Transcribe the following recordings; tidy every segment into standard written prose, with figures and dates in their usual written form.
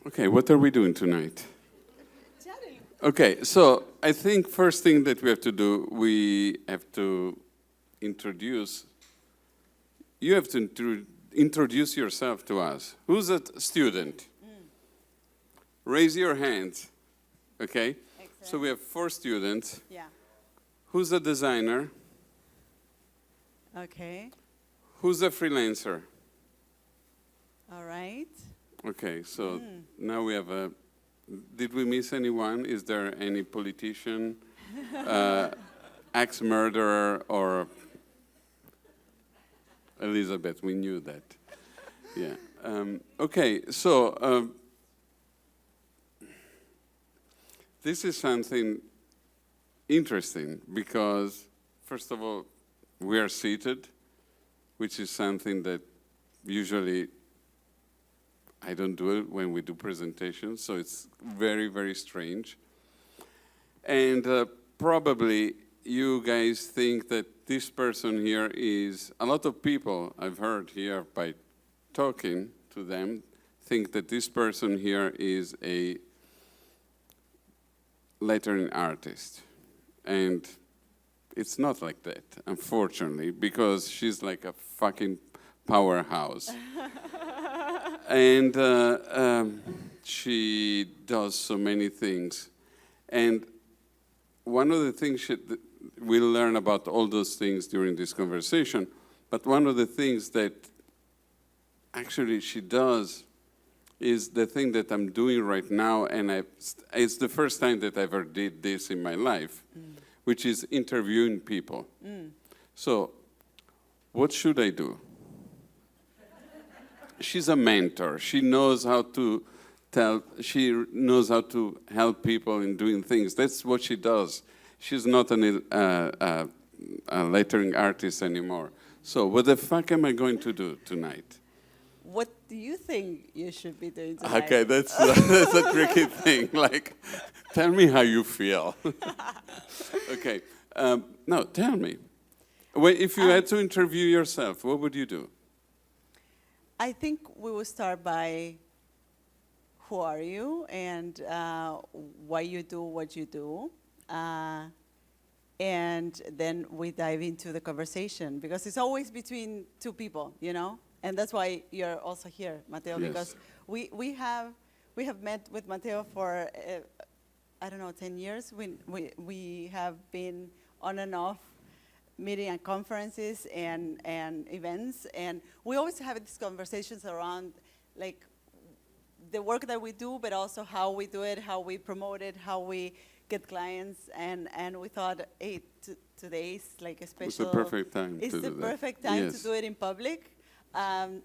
Okay, what are we doing tonight? Chatting. Okay, so I think first thing that we have to do, we have to introduce, you have to introduce yourself to us. Who's a student? Raise your hand, okay? Excellent. So we have 4 students. Yeah. Who's a designer? Okay. Who's a freelancer? All right. Okay, so now we have a, did we miss anyone? Is there any politician, ex-murderer, or Elizabeth? We knew that. Yeah. Okay, so this is something interesting because, first of all, we are seated, which is something that usually I don't do it when we do presentations, so it's very, very strange. And probably you guys think that this person here is, a lot of people I've heard here by talking to them think that this person here is a lettering artist. And it's not like that, unfortunately, because she's like a fucking powerhouse. And she does so many things. And one of the things we'll learn about all those things during this conversation, but one of the things that actually she does is the thing that I'm doing right now, and it's the first time that I ever did this in my life, which is interviewing people. So, what should I do? She's a mentor. She knows how to she knows how to help people in doing things. That's what she does. She's not a lettering artist anymore. So what the fuck am I going to do tonight? What do you think you should be doing tonight? Okay, that's a tricky thing. Like, tell me how you feel. Okay, no, tell me. If you had to interview yourself, what would you do? I think we will start by who are you and why you do what you do. And then we dive into the conversation because it's always between 2 people, you know? And that's why you're also here, Matteo, Yes. because we have met with Matteo for, 10 years. We have been on and off meeting at conferences and events, and we always have these conversations around like the work that we do, but also how we do it, how we promote it, how we get clients, and we thought, hey, today is like a special. It's the perfect time. It's to the do that. perfect time Yes. to do it in public.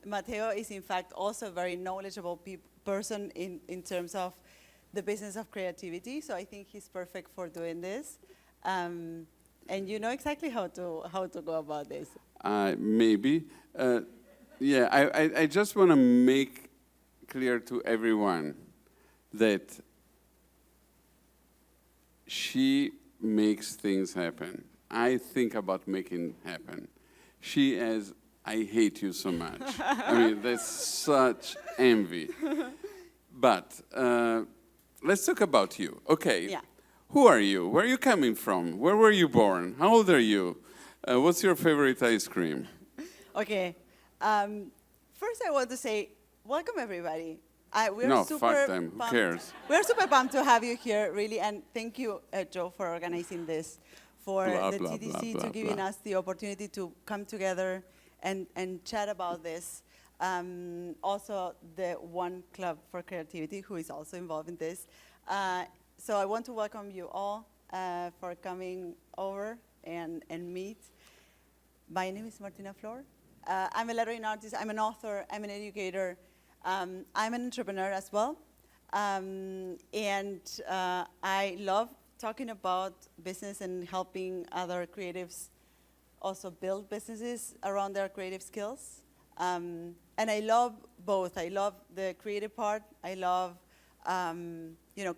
Matteo is in fact also a very knowledgeable person in terms of the business of creativity, so I think he's perfect for doing this. And you know exactly how to go about this. Maybe. Yeah, I just want to make clear to everyone that she makes things happen. I think about making happen. She has, I hate you so much. I mean, that's such envy. But let's talk about you. Okay. Yeah. Who are you? Where are you coming from? Where were you born? How old are you? What's your favorite ice cream? Okay. First, I want to say welcome, everybody. We're No, super fuck them. Who pumped. cares? We're super pumped to have you here, really, and thank you, Joe, for organizing this, for Blah, the blah, TDC blah, to blah, giving blah. us the opportunity to come together and chat about this. Also, the One Club for Creativity, who is also involved in this. So I want to welcome you all for coming over and meet. My name is Martina Flor. I'm a lettering artist, I'm an author, I'm an educator, I'm an entrepreneur as well. And I love talking about business and helping other creatives also build businesses around their creative skills. And I love both. I love the creative part. I love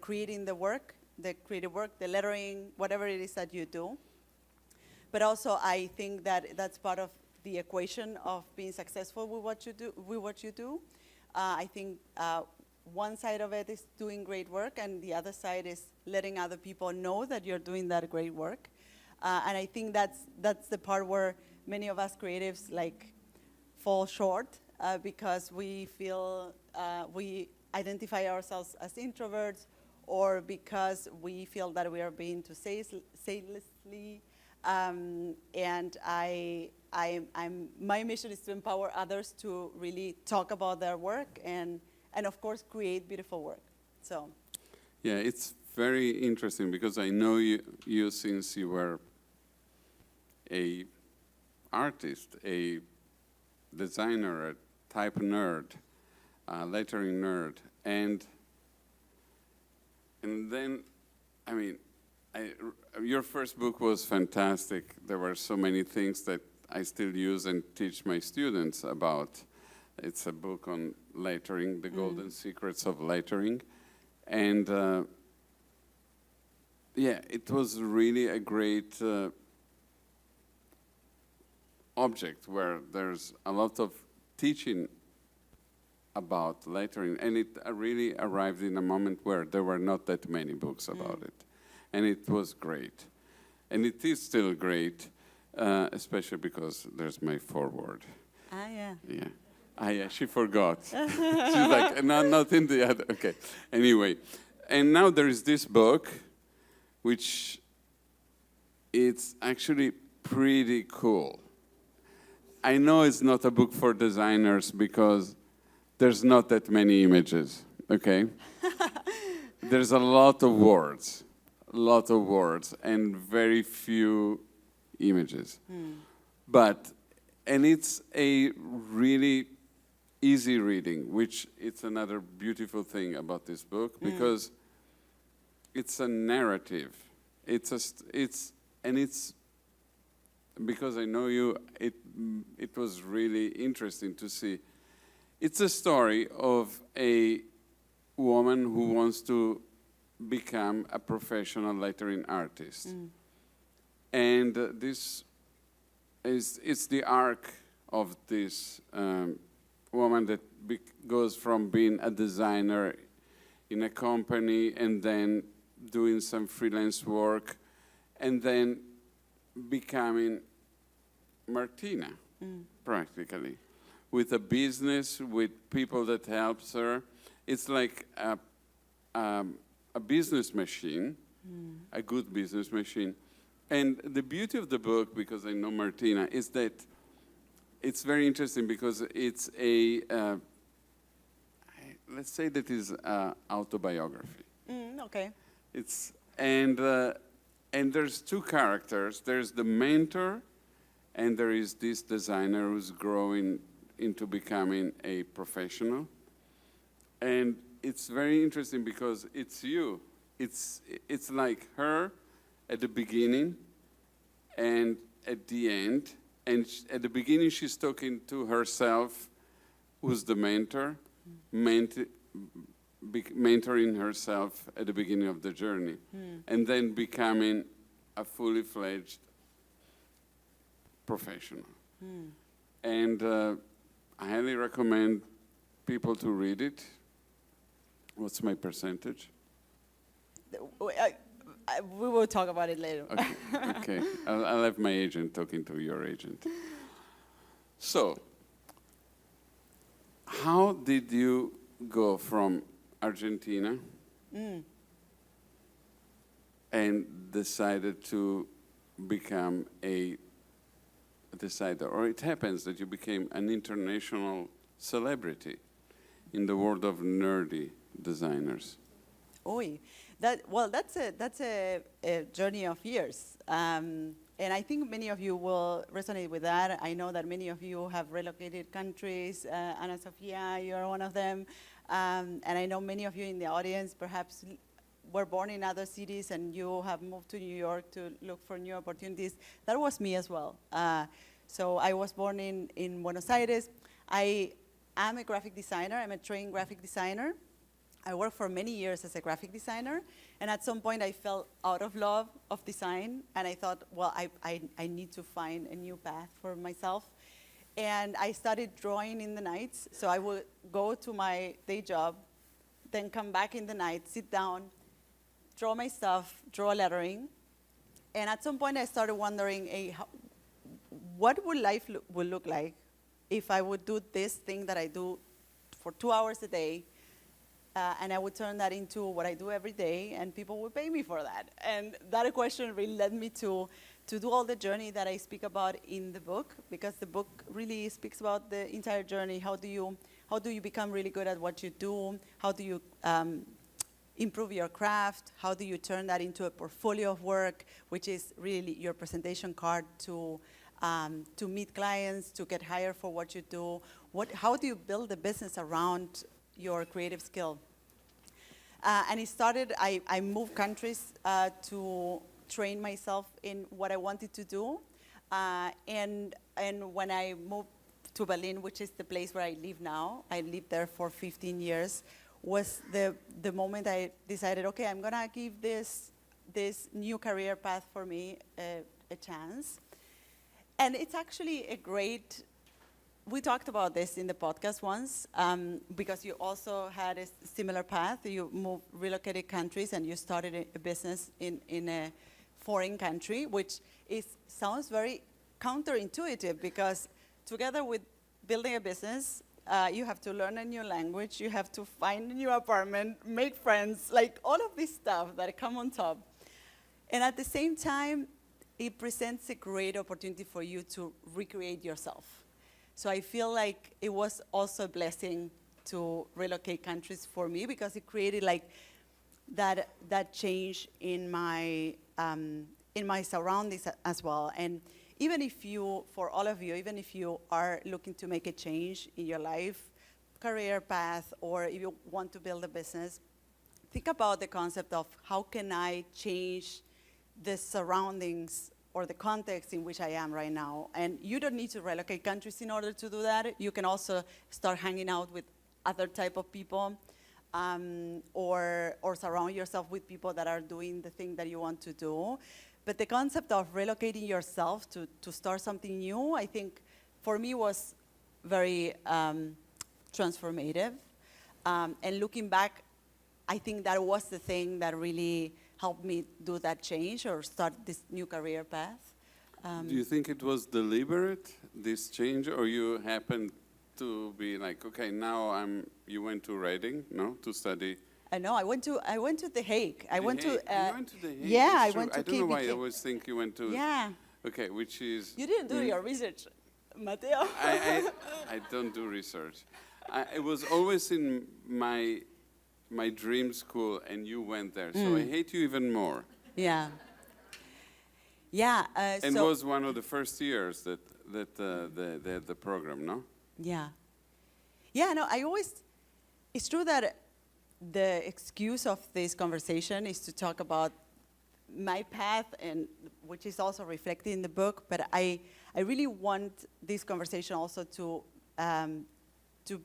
creating the work, the creative work, the lettering, whatever it is that you do. But also, I think that that's part of the equation of being successful with what you do. I think one side of it is doing great work, and the other side is letting other people know that you're doing that great work. And I think that's the part where many of us creatives like fall short because we feel we identify ourselves as introverts, or because we feel that we are being too salelessly. And my mission is to empower others to really talk about their work and of course create beautiful work. So. Yeah, it's very interesting because I know you since you were a artist, a designer, a type nerd, a lettering nerd, and then, I mean, your first book was fantastic. There were so many things that I still use and teach my students about. It's a book on lettering, the golden secrets of lettering, and yeah, it was really a great object where there's a lot of teaching about lettering, and it really arrived in a moment where there were not that many books about it, and it was great, and it is still great, especially because there's my foreword. Ah, yeah. Yeah. Ah, yeah, she forgot. She's like, no, not in the other. Okay. Anyway, and now there is this book, which it's actually pretty cool. I know it's not a book for designers because there's not that many images, okay? There's a lot of words, and very few images. And it's a really easy reading, which it's another beautiful thing about this book, because it's a narrative. It's because I know you, it was really interesting to see. It's a story of a woman who wants to become a professional lettering artist. And this it's the arc of this woman that goes from being a designer in a company and then doing some freelance work and then becoming Martina, practically, with a business, with people that helps her. It's like a business machine, a good business machine. And the beauty of the book, because I know Martina, is that it's very interesting because it's a, let's say that is autobiography. Okay. And there's two characters. There's the mentor, and there is this designer who's growing into becoming a professional. And it's very interesting because it's you. It's like her at the beginning and at the end. And at the beginning, she's talking to herself, who's the mentor, mentoring herself at the beginning of the journey, and then becoming a fully fledged professional. And I highly recommend people to read it. What's my percentage? We will talk about it later. Okay, okay. I'll have my agent talking to your agent. So, how did you go from Argentina and decided to become a designer? Or it happens that you became an international celebrity in the world of nerdy designers. Oy. That's a journey of years. And I think many of you will resonate with that. I know that many of you have relocated countries. Ana Sofia, you're one of them. And I know many of you in the audience perhaps were born in other cities and you have moved to New York to look for new opportunities. That was me as well. So I was born in Buenos Aires. I am a graphic designer. I'm a trained graphic designer. I worked for many years as a graphic designer, and at some point I fell out of love of design, and I thought, well, I need to find a new path for myself. And I started drawing in the nights, so I would go to my day job then come back in the night, sit down, draw my stuff, draw lettering. And at some point I started wondering, hey, what would life would look like if I would do this thing that I do for 2 hours a day, and I would turn that into what I do every day, and people would pay me for that. And that question really led me to do all the journey that I speak about in the book, because the book really speaks about the entire journey. How do you become really good at what you do? How do you improve your craft? How do you turn that into a portfolio of work, which is really your presentation card to meet clients, to get hired for what you do? How do you build a business around your creative skill? And it started, I moved countries to train myself in what I wanted to do. And when I moved to Berlin, which is the place where I live now, I lived there for 15 years, was the moment I decided, okay, I'm gonna give this new career path for me a chance. And it's actually a great, we talked about this in the podcast once, because you also had a similar path. You relocated countries and you started a business in a foreign country, which sounds very counterintuitive, because together with building a business, you have to learn a new language, you have to find a new apartment, make friends, like all of this stuff that come on top. And at the same time, it presents a great opportunity for you to recreate yourself. So I feel like it was also a blessing to relocate countries for me, because it created like that change in my surroundings as well. And even if you, for all of you, even if you are looking to make a change in your life, career path, or if you want to build a business, think about the concept of how can I change the surroundings or the context in which I am right now. And you don't need to relocate countries in order to do that. You can also start hanging out with other type of people, or surround yourself with people that are doing the thing that you want to do. But the concept of relocating yourself to start something new, I think, for me was very transformative. And looking back, I think that was the thing that really helped me do that change or start this new career path. Do you think it was deliberate, this change, or you happened to be like, okay, now you went to Reading, no, to study? No, I went to The Hague. You went to The Hague? Yeah, I It's went to I don't know why I KBK. always think you went to. Yeah. Okay, which is. You didn't do your research, Matteo. I don't do research. It was always in my dream school, and you went there, so I hate you even more. Yeah. Yeah. And it was one of the first years that they had the program, no? Yeah. Yeah, no, it's true that the excuse of this conversation is to talk about my path, and which is also reflected in the book, but I really want this conversation also to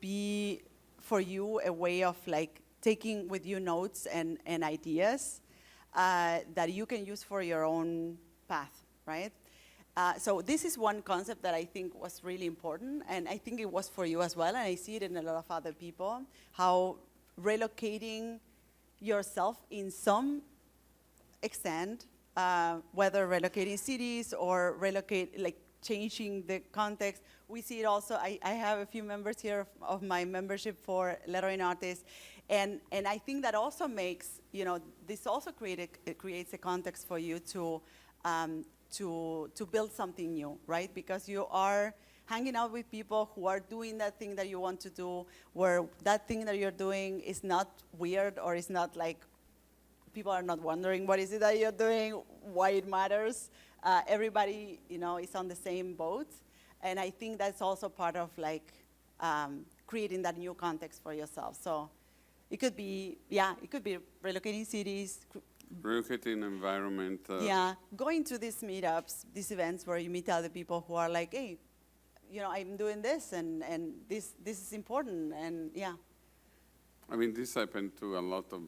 be for you a way of like taking with you notes and ideas that you can use for your own path, right? So this is one concept that I think was really important, and I think it was for you as well, and I see it in a lot of other people, how relocating yourself in some extent, whether relocating cities or changing the context. We see it also, I have a few members here of my membership for lettering artists, and I think that also makes, this also creates a context for you to build something new, right? Because you are hanging out with people who are doing that thing that you want to do, where that thing that you're doing is not weird, or is not like, people are not wondering what is it that you're doing, why it matters. Everybody, is on the same boat. And I think that's also part of like creating that new context for yourself. So it could be relocating cities. Relocating environment. Going to these meetups, these events where you meet other people who are like, hey, I'm doing this, and this is important, and yeah. I mean, this happened to a lot of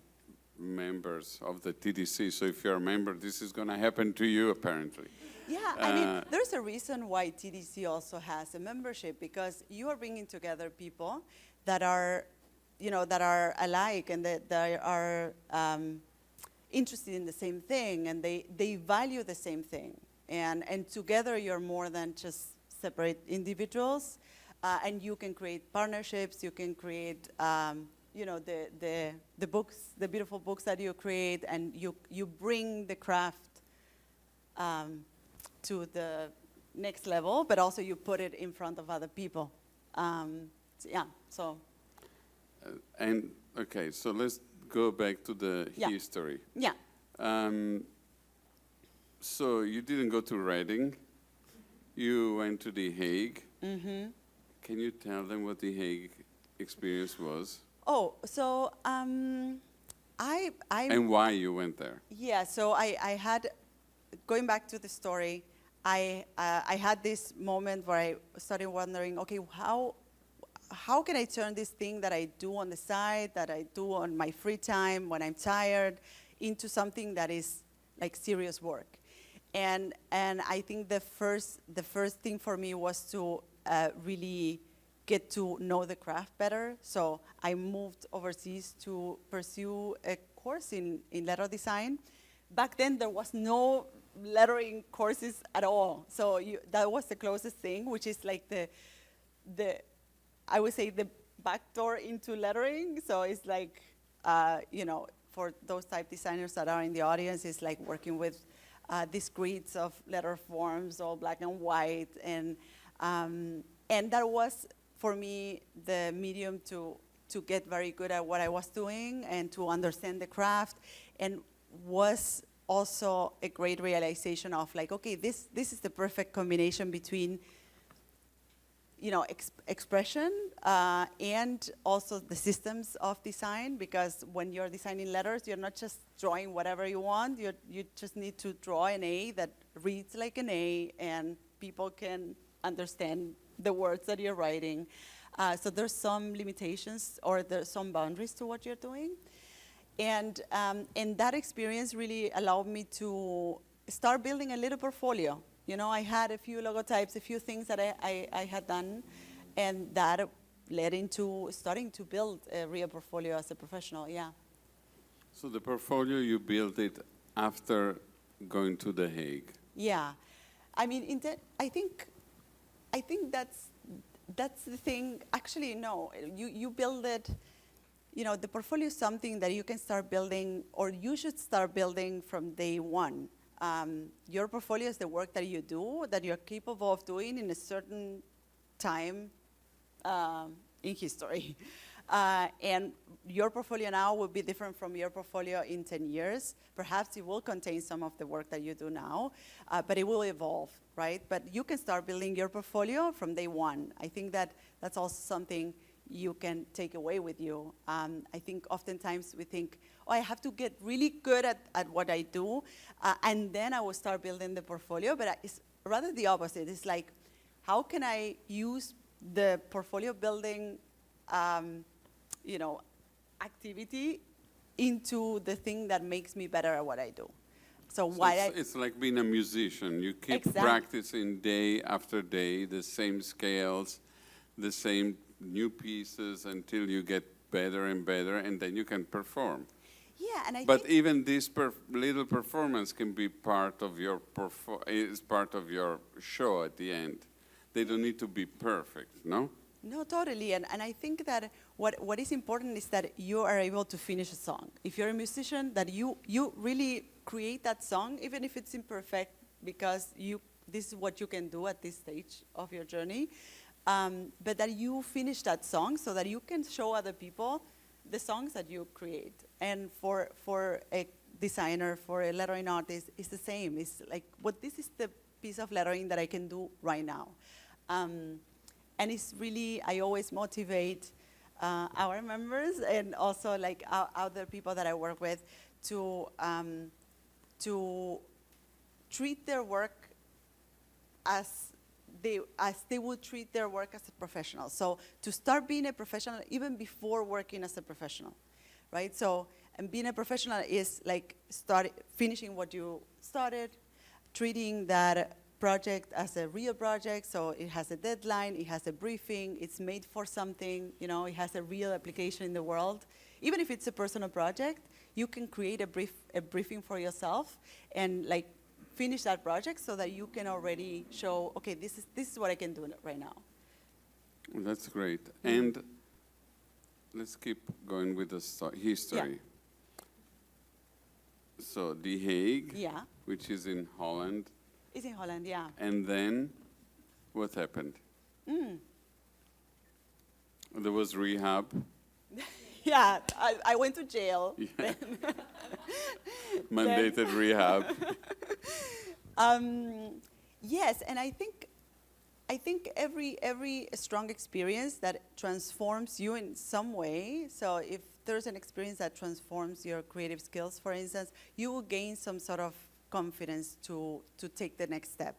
members of the TDC, so if you're a member, this is going to happen to you, apparently. Yeah, I mean, there's a reason why TDC also has a membership, because you are bringing together people that are that are alike and that they are interested in the same thing, and they value the same thing. And together you're more than just separate individuals, and you can create partnerships, you can create the books, the beautiful books that you create, and you bring the craft to the next level, but also you put it in front of other people. And okay, so let's go back to the history. Yeah. So you didn't go to Reading, you went to The Hague. Mm-hmm. Can you tell them what The Hague experience was? Oh, so and why you went there? Yeah, so I had, going back to the story, I had this moment where I started wondering, okay, how can I turn this thing that I do on the side, that I do on my free time when I'm tired, into something that is like serious work? And I think the first thing for me was to really get to know the craft better. So I moved overseas to pursue a course in letter design. Back then there was no lettering courses at all. So that was the closest thing, which is like the I would say the back door into lettering. So it's like, for those type designers that are in the audience, it's like working with these grids of letter forms, all black and white. And that was, for me, the medium to get very good at what I was doing and to understand the craft, and was also a great realization of like, okay, this is the perfect combination between expression and also the systems of design, because when you're designing letters, you're not just drawing whatever you want, you just need to draw an A that reads like an A and people can understand the words that you're writing. So there's some limitations, or there's some boundaries to what you're doing. And that experience really allowed me to start building a little portfolio. I had a few logotypes, a few things that I had done, and that led into starting to build a real portfolio as a professional, yeah. So the portfolio, you built it after going to The Hague? Yeah. I mean, I think that's the thing. Actually, no, you build it, the portfolio is something that you can start building, or you should start building from day one. Your portfolio is the work that you do, that you're capable of doing in a certain time in history. And your portfolio now will be different from your portfolio in 10 years. Perhaps it will contain some of the work that you do now, but it will evolve, right? But you can start building your portfolio from day one. I think that's also something you can take away with you. I think oftentimes we think, I have to get really good at what I do, and then I will start building the portfolio, but it's rather the opposite. It's like, how can I use the portfolio building activity into the thing that makes me better at what I do? So it's like being a musician. You keep practicing day after day, the same scales, the same new pieces, until you get better and better, and then you can perform. Yeah, and but even this little performance can be part of your show at the end. They don't need to be perfect, no? No, totally. And I think that what is important is that you are able to finish a song. If you're a musician, that you really create that song, even if it's imperfect, because this is what you can do at this stage of your journey. But that you finish that song so that you can show other people the songs that you create. And for a designer, for a lettering artist, it's the same. It's like, this is the piece of lettering that I can do right now. And it's really, I always motivate our members and also like other people that I work with to treat their work as they would treat their work as a professional. So to start being a professional even before working as a professional, right? So, and being a professional is like finishing what you started, treating that project as a real project, so it has a deadline, it has a briefing, it's made for something, you know, it has a real application in the world. Even if it's a personal project, you can create a briefing for yourself and like finish that project so that you can already show, okay, this is what I can do right now. That's great. And let's keep going with the history. Yeah. So The Hague, Yeah, which is in Holland, it's in Holland, yeah. and then what happened? There was rehab. Yeah, I went to jail. Yeah. Mandated rehab. Yes, and I think every strong experience that transforms you in some way, so if there's an experience that transforms your creative skills, for instance, you will gain some sort of confidence to take the next step.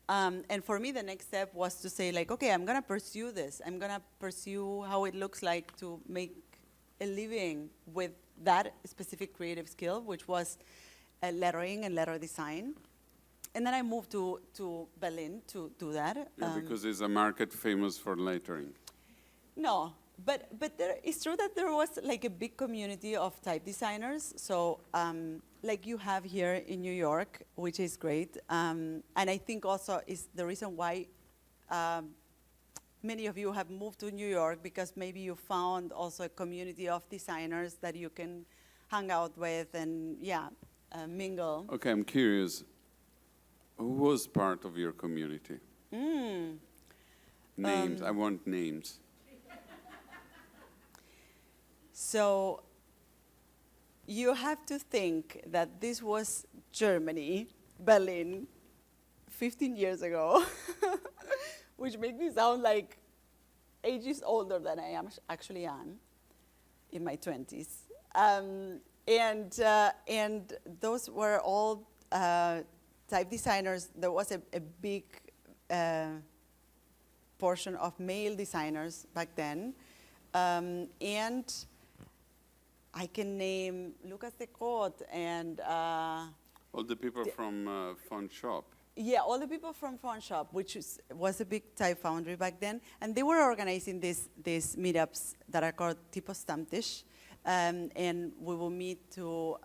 And for me, the next step was to say, like, okay, I'm going to pursue this. I'm going to pursue how it looks like to make a living with that specific creative skill, which was lettering and letter design. And then I moved to Berlin to do that. Yeah, because it's a market famous for lettering. No, but it's true that there was like a big community of type designers. So like you have here in New York, which is great. And I think also is the reason why many of you have moved to New York, because maybe you found also a community of designers that you can hang out with and mingle. Okay, I'm curious. Who was part of your community? Names. I want names. So you have to think that this was Germany, Berlin, 15 years ago, which makes me sound like ages older than I actually am, in my 20s. And those were all type designers. There was a big portion of male designers back then. And I can name Lucas de Groot and... all the people from Font Shop. Yeah, all the people from Font Shop, which was a big type foundry back then. And they were organizing these meetups that are called Tipo Stammtisch. And we will meet to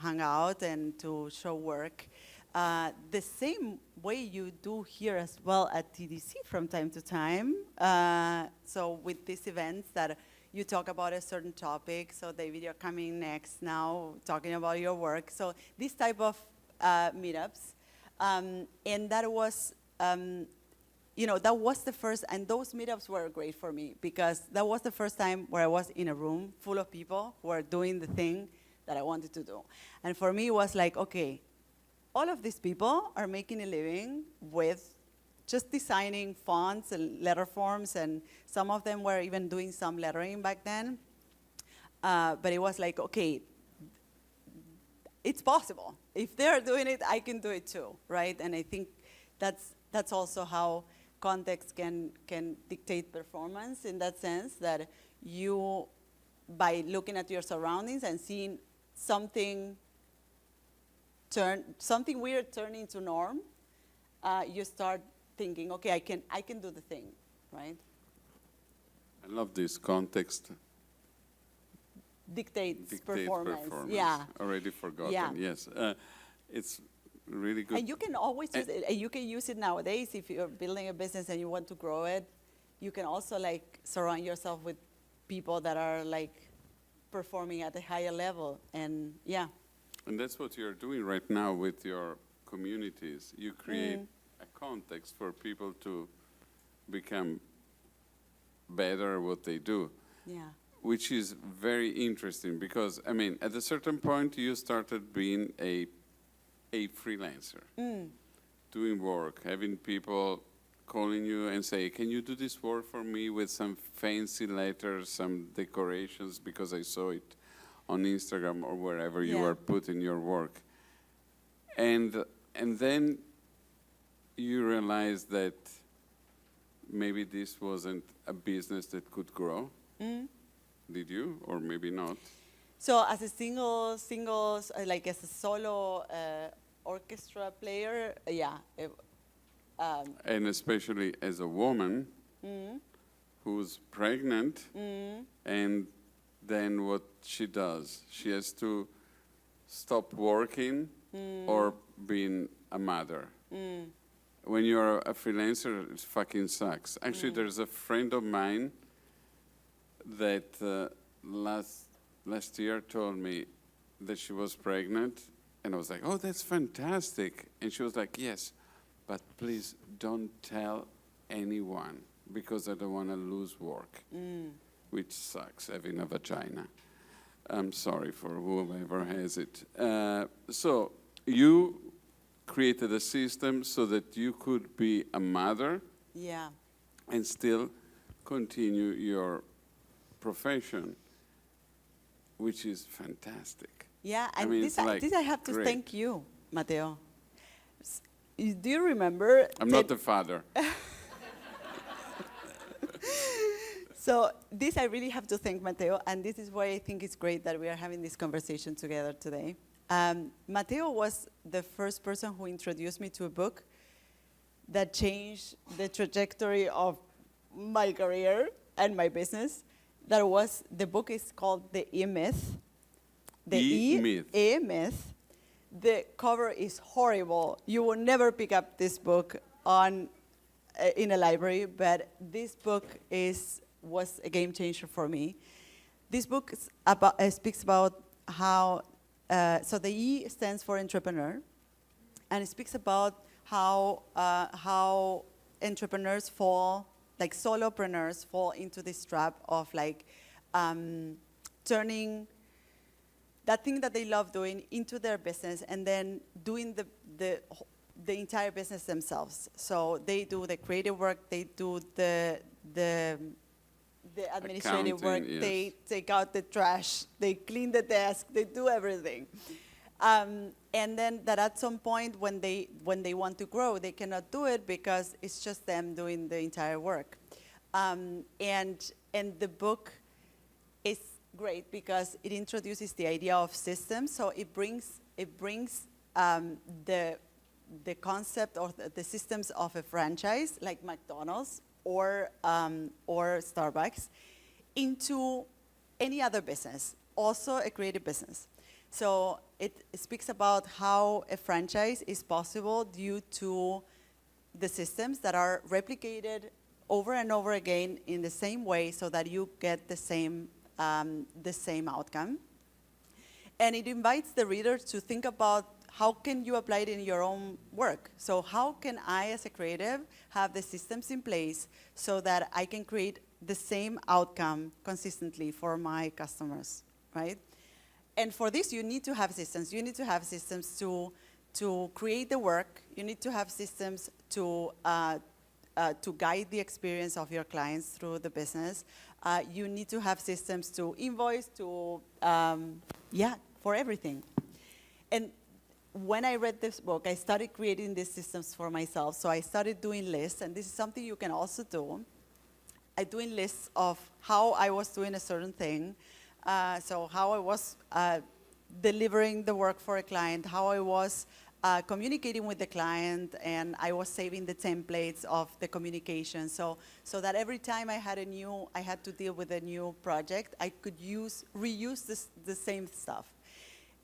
hang out and to show work. The same way you do here as well at TDC from time to time. So with these events that you talk about a certain topic, so David, you're coming next now, talking about your work. So this type of meetups, and that was, that was the first, and those meetups were great for me because that was the first time where I was in a room full of people who were doing the thing that I wanted to do. And for me, it was like, okay, all of these people are making a living with just designing fonts and letter forms, and some of them were even doing some lettering back then. But it was like, okay, it's possible. If they're doing it, I can do it too, right? And I think that's also how context can dictate performance, in that sense that you, by looking at your surroundings and seeing something weird turn into norm, you start thinking, okay, I can do the thing, right? I love this context. Dictates performance. Yeah. Already forgotten. Yeah. Yes. It's really good. And you can always use it. And you can use it nowadays if you're building a business and you want to grow it. You can also like surround yourself with people that are like performing at a higher level. And yeah. And that's what you're doing right now with your communities. You create a context for people to become better at what they do. Yeah. Which is very interesting because, I mean, at a certain point you started being a freelancer, doing work, having people calling you and say, can you do this work for me with some fancy letters, some decorations, because I saw it on Instagram or wherever you are putting your work. And then you realize that maybe this wasn't a business that could grow. Did you, or maybe not? So as a single, like as a solo orchestra player, And especially as a woman who's pregnant, and then what she does, she has to stop working or being a mother. When you're a freelancer, it fucking sucks. Actually, there's a friend of mine that last year told me that she was pregnant, and I was like, oh, that's fantastic. And she was like, yes, but please don't tell anyone because I don't want to lose work, which sucks, having a vagina. I'm sorry for whoever has it. So you created a system so that you could be a mother Yeah. and still continue your profession, which is fantastic. Yeah, I and mean, this, it's like this I have to great. thank you, Matteo. Do you remember? I'm not the father. So this I really have to thank Matteo, and this is why I think it's great that we are having this conversation together today. Matteo was the first person who introduced me to a book that changed the trajectory of my career and my business. The book is called The E-Myth. The E-Myth. E-Myth. The cover is horrible. You will never pick up this book in a library, but this book was a game changer for me. This book speaks about how, so the E stands for entrepreneur, and it speaks about how entrepreneurs fall, like solopreneurs fall into this trap of turning that thing that they love doing into their business and then doing the entire business themselves. So they do the creative work, they do the administrative work, Accounting, yes. they take out the trash, they clean the desk, they do everything. And then that at some point when they want to grow, they cannot do it because it's just them doing the entire work. And the book is great because it introduces the idea of systems. So it brings the concept or the systems of a franchise like McDonald's or Starbucks into any other business, also a creative business. So it speaks about how a franchise is possible due to the systems that are replicated over and over again in the same way so that you get the same outcome. And it invites the reader to think about how can you apply it in your own work. So how can I, as a creative, have the systems in place so that I can create the same outcome consistently for my customers, right? And for this, you need to have systems. You need to have systems to create the work. You need to have systems to guide the experience of your clients through the business. You need to have systems to invoice, for everything. And when I read this book, I started creating these systems for myself. So I started doing lists, and this is something you can also do. I'm doing lists of how I was doing a certain thing. So how I was delivering the work for a client, how I was communicating with the client, and I was saving the templates of the communication. So that every time I had to deal with a new project, I could reuse the same stuff.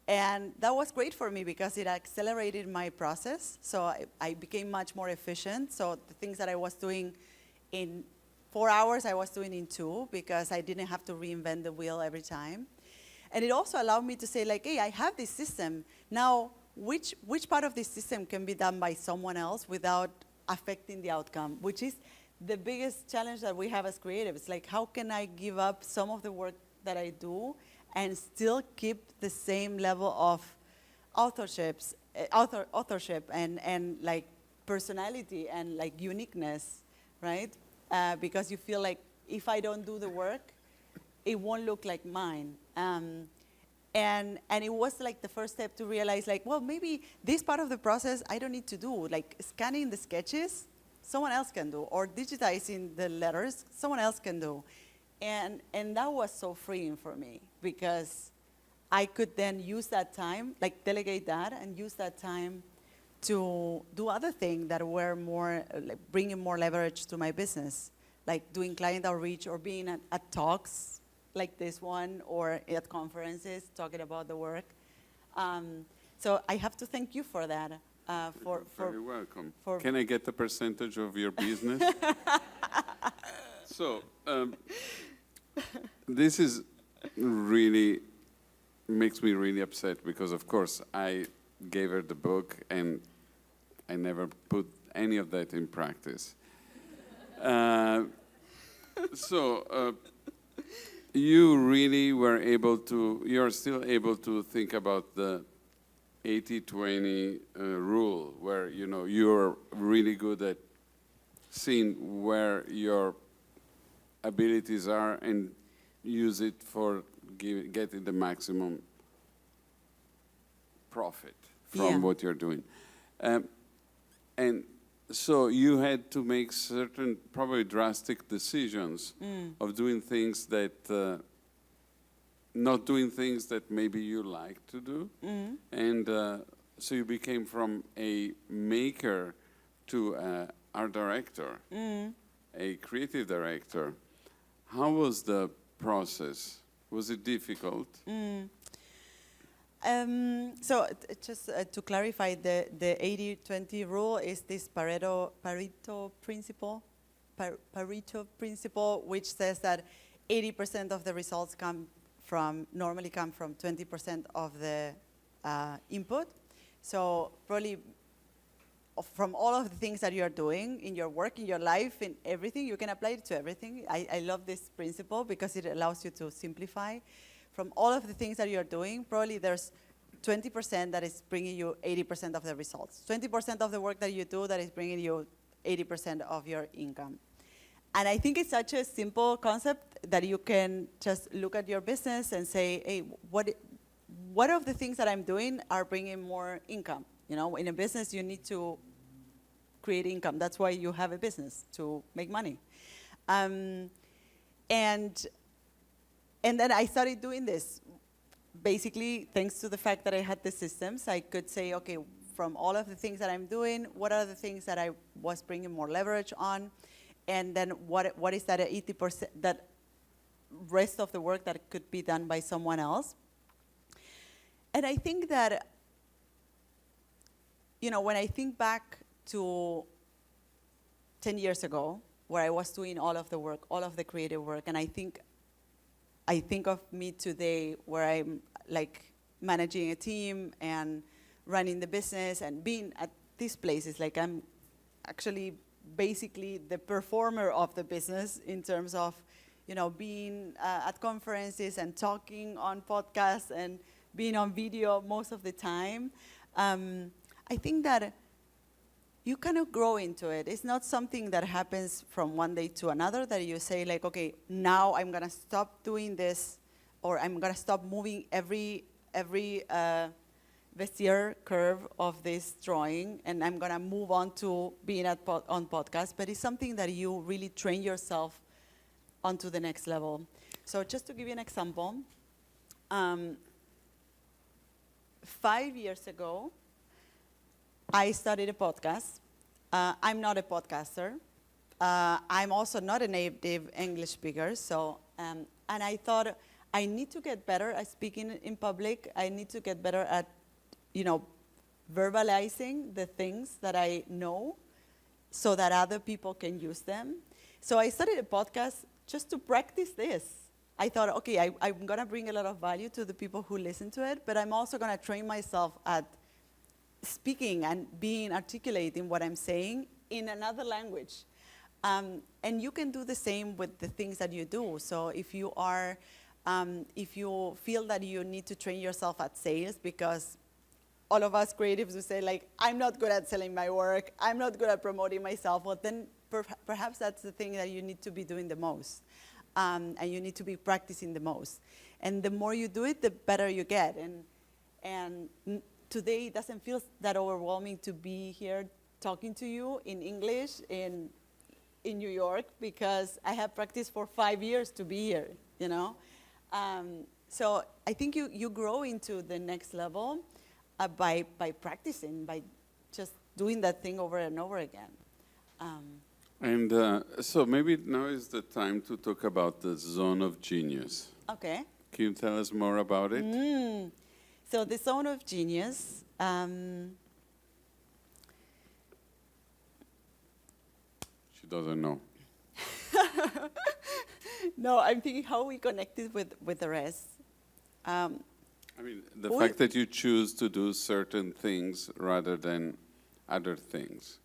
And that was great for me because it accelerated my process. So I became much more efficient. So the things that I was doing in 4 hours, I was doing in 2 because I didn't have to reinvent the wheel every time. And it also allowed me to say, like, hey, I have this system. Now, which part of this system can be done by someone else without affecting the outcome, which is the biggest challenge that we have as creatives. Like, how can I give up some of the work that I do and still keep the same level of authorship and like personality and like uniqueness, right? Because you feel like if I don't do the work, it won't look like mine. And it was like the first step to realize like, well, maybe this part of the process I don't need to do. Like scanning the sketches, someone else can do, or digitizing the letters, someone else can do. And that was so freeing for me because I could then use that time, like delegate that and use that time to do other things that were more, like bringing more leverage to my business, like doing client outreach or being at talks like this one or at conferences talking about the work. So I have to thank you for that. You're very welcome. for- Can I get a percentage of your business? So, this is really, makes me really upset because, of course, I gave her the book and I never put any of that in practice. You really were able to, you're still able to think about the 80-20 rule, where you're really good at seeing where your abilities are and use it for getting the maximum profit from what you're doing. And so you had to make certain, probably drastic decisions of doing things that, not doing things that maybe you like to do. And so you became from a maker to art director, a creative director. How was the process? Was it difficult? So just to clarify, the 80-20 rule is this Pareto principle, which says that 80% of the results normally come from 20% of the input. So probably from all of the things that you are doing in your work, in your life, in everything, you can apply it to everything. I love this principle because it allows you to simplify. From all of the things that you're doing, probably there's 20% that is bringing you 80% of the results. 20% of the work that you do that is bringing you 80% of your income. And I think it's such a simple concept that you can just look at your business and say, hey, what of the things that I'm doing are bringing more income? In a business, you need to create income. That's why you have a business, to make money. And then I started doing this. Basically, thanks to the fact that I had the systems, I could say, okay, from all of the things that I'm doing, what are the things that I was bringing more leverage on? And then what is that 80%, that rest of the work that could be done by someone else? And I think that, when I think back to 10 years ago, where I was doing all of the work, all of the creative work, and I think of me today where I'm like managing a team and running the business and being at these places. Like I'm actually basically the performer of the business in terms of, being at conferences and talking on podcasts and being on video most of the time. I think that you kind of grow into it. It's not something that happens from one day to another, that you say like, okay, now I'm gonna stop doing this, or I'm gonna stop moving every Vestiaire curve of this drawing, and I'm gonna move on to being on podcast. But it's something that you really train yourself onto the next level. So just to give you an example, 5 years ago, I started a podcast. I'm not a podcaster. I'm also not a native English speaker. So, and I thought I need to get better at speaking in public. I need to get better at, verbalizing the things that I know so that other people can use them. So I started a podcast just to practice this. I thought, okay, I'm going to bring a lot of value to the people who listen to it, but I'm also going to train myself at speaking and being articulate in what I'm saying in another language. And you can do the same with the things that you do. So if you feel that you need to train yourself at sales, because all of us creatives will say like, I'm not good at selling my work, I'm not good at promoting myself, well then perhaps that's the thing that you need to be doing the most. And you need to be practicing the most. And the more you do it, the better you get. And today it doesn't feel that overwhelming to be here talking to you in English in New York, because I have practiced for 5 years to be here, So I think you grow into the next level by practicing, by just doing that thing over and over again. And so maybe now is the time to talk about the zone of genius. Okay. Can you tell us more about it? So the zone of genius. She doesn't know. No, I'm thinking how we connected with the rest. I mean, the fact that you choose to do certain things rather than other things.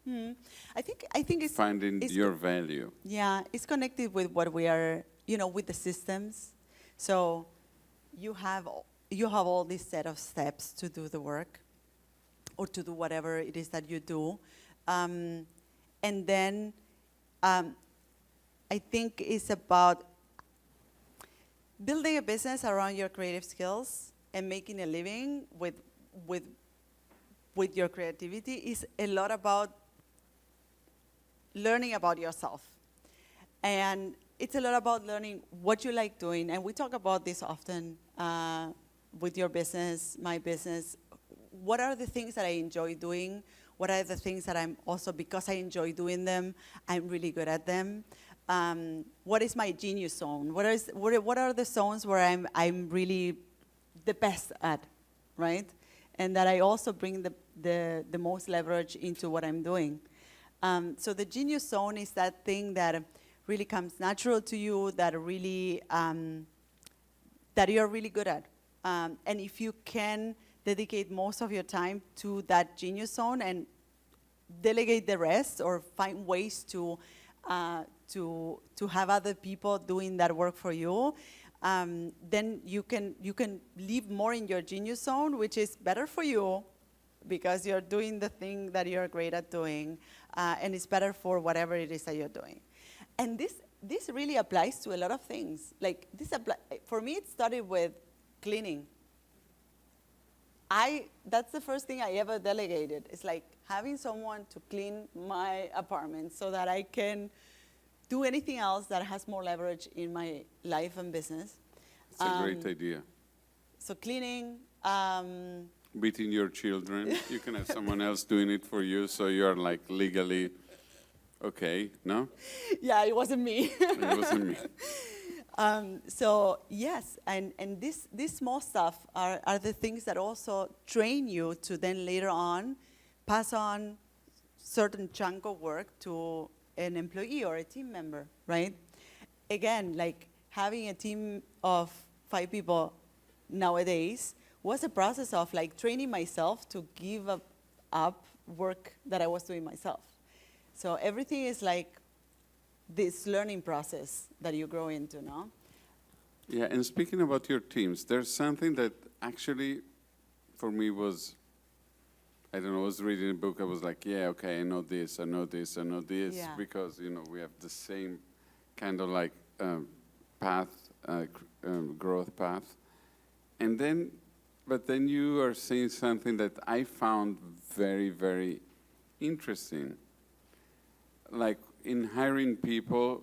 I think it's Finding your value. Yeah, it's connected with what we are, with the systems. So you have all this set of steps to do the work, or to do whatever it is that you do, and then I think it's about building a business around your creative skills and making a living with your creativity is a lot about learning about yourself. And it's a lot about learning what you like doing. And we talk about this often with your business, my business. What are the things that I enjoy doing? What are the things that I'm also, because I enjoy doing them, I'm really good at them? What is my genius zone? What are the zones where I'm really the best at, right? And that I also bring the most leverage into what I'm doing. So the genius zone is that thing that really comes natural to you, that really that you're really good at. And if you can dedicate most of your time to that genius zone and delegate the rest, or find ways to have other people doing that work for you, then you can live more in your genius zone, which is better for you because you're doing the thing that you're great at doing, and it's better for whatever it is that you're doing. And this really applies to a lot of things. Like for me, it started with cleaning. That's the first thing I ever delegated. It's like having someone to clean my apartment so that I can do anything else that has more leverage in my life and business. It's a great idea. So cleaning. Beating your children. You can have someone else doing it for you, so you're like legally okay, no? Yeah, it wasn't me. It wasn't me. So yes, and these small stuff are the things that also train you to then later on pass on certain chunk of work to an employee or a team member, right? Again, like having a team of 5 people nowadays was a process of like training myself to give up work that I was doing myself. So everything is like this learning process that you grow into, no? Yeah, and speaking about your teams, there's something that actually for me was, I don't know, I was reading a book, I was like, yeah, okay, I know this, Yeah. because, we have the same kind of like path, growth path. But then you are saying something that I found very, very interesting. Like in hiring people,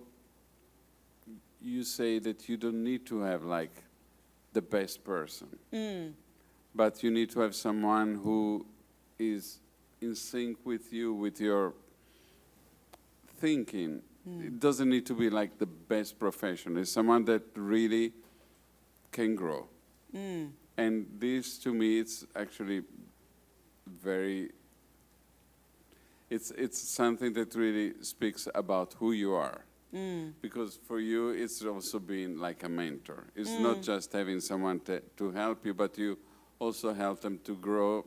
you say that you don't need to have like the best person, but you need to have someone who is in sync with you, with your thinking. It doesn't need to be like the best professional. It's someone that really can grow. And this, to me, it's actually very, it's something that really speaks about who you are. Because for you, it's also being like a mentor. It's not just having someone to help you, but you also help them to grow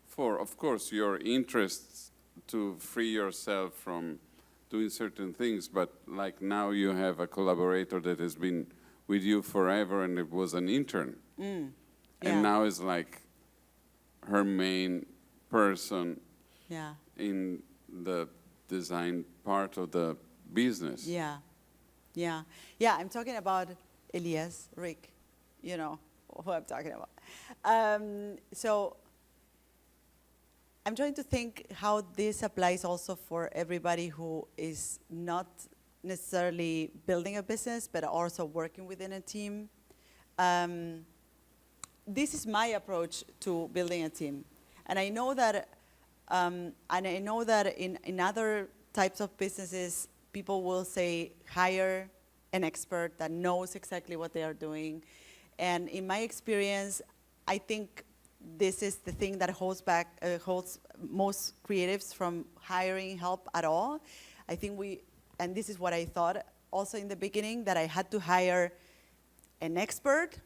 for, of course, your interests, to free yourself from doing certain things. But like now you have a collaborator that has been with you forever, and it was an intern. Yeah. And now is like her main person in the design part of the business. Yeah. I'm talking about Elias, Rick, you know who I'm talking about. So I'm trying to think how this applies also for everybody who is not necessarily building a business, but also working within a team. This is my approach to building a team. And I know that And I know that in other types of businesses, people will say, hire an expert that knows exactly what they are doing. And in my experience, I think this is the thing that holds most creatives from hiring help at all. I think and this is what I thought also in the beginning, that I had to hire an expert.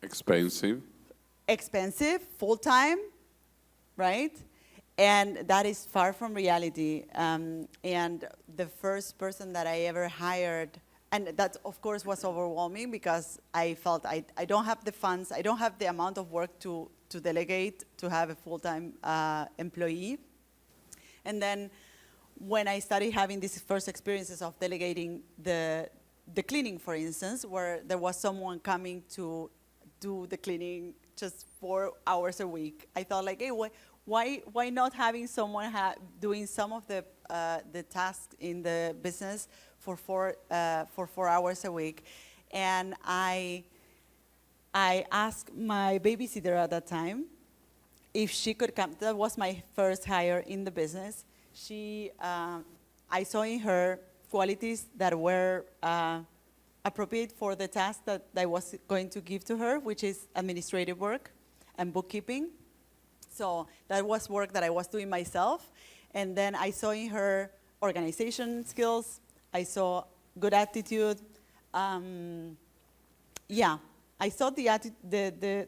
Expensive. Expensive, full-time, right? And that is far from reality. And the first person that I ever hired, and that of course was overwhelming because I felt I don't have the funds, I don't have the amount of work to delegate to have a full-time employee. And then when I started having these first experiences of delegating the cleaning, for instance, where there was someone coming to do the cleaning just 4 hours a week, I thought like, hey, why not having someone doing some of the tasks in the business for 4 hours a week? And I asked my babysitter at that time if she could come. That was my first hire in the business. I saw in her qualities that were appropriate for the task that I was going to give to her, which is administrative work and bookkeeping. So that was work that I was doing myself. And then I saw in her organization skills, I saw good attitude. Yeah, I saw the attitude,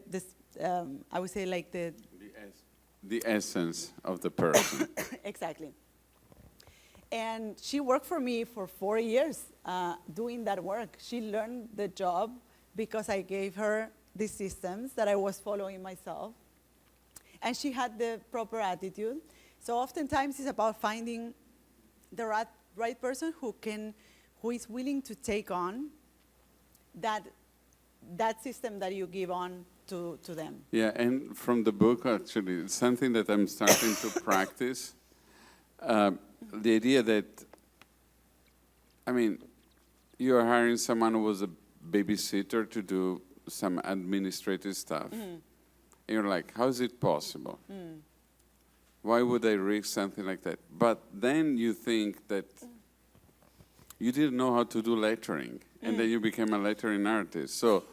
I would say like the essence of the person. Exactly. And she worked for me for 4 years doing that work. She learned the job because I gave her the systems that I was following myself. And she had the proper attitude. So oftentimes it's about finding the right person who is willing to take on that system that you give on to them. Yeah, and from the book, actually, it's something that I'm starting to practice. The idea that, I mean, you're hiring someone who was a babysitter to do some administrative stuff. Mm. And you're like, how is it possible? Mm. Why would I risk something like that? But then you think that you didn't know how to do lettering, and then you became a lettering artist. So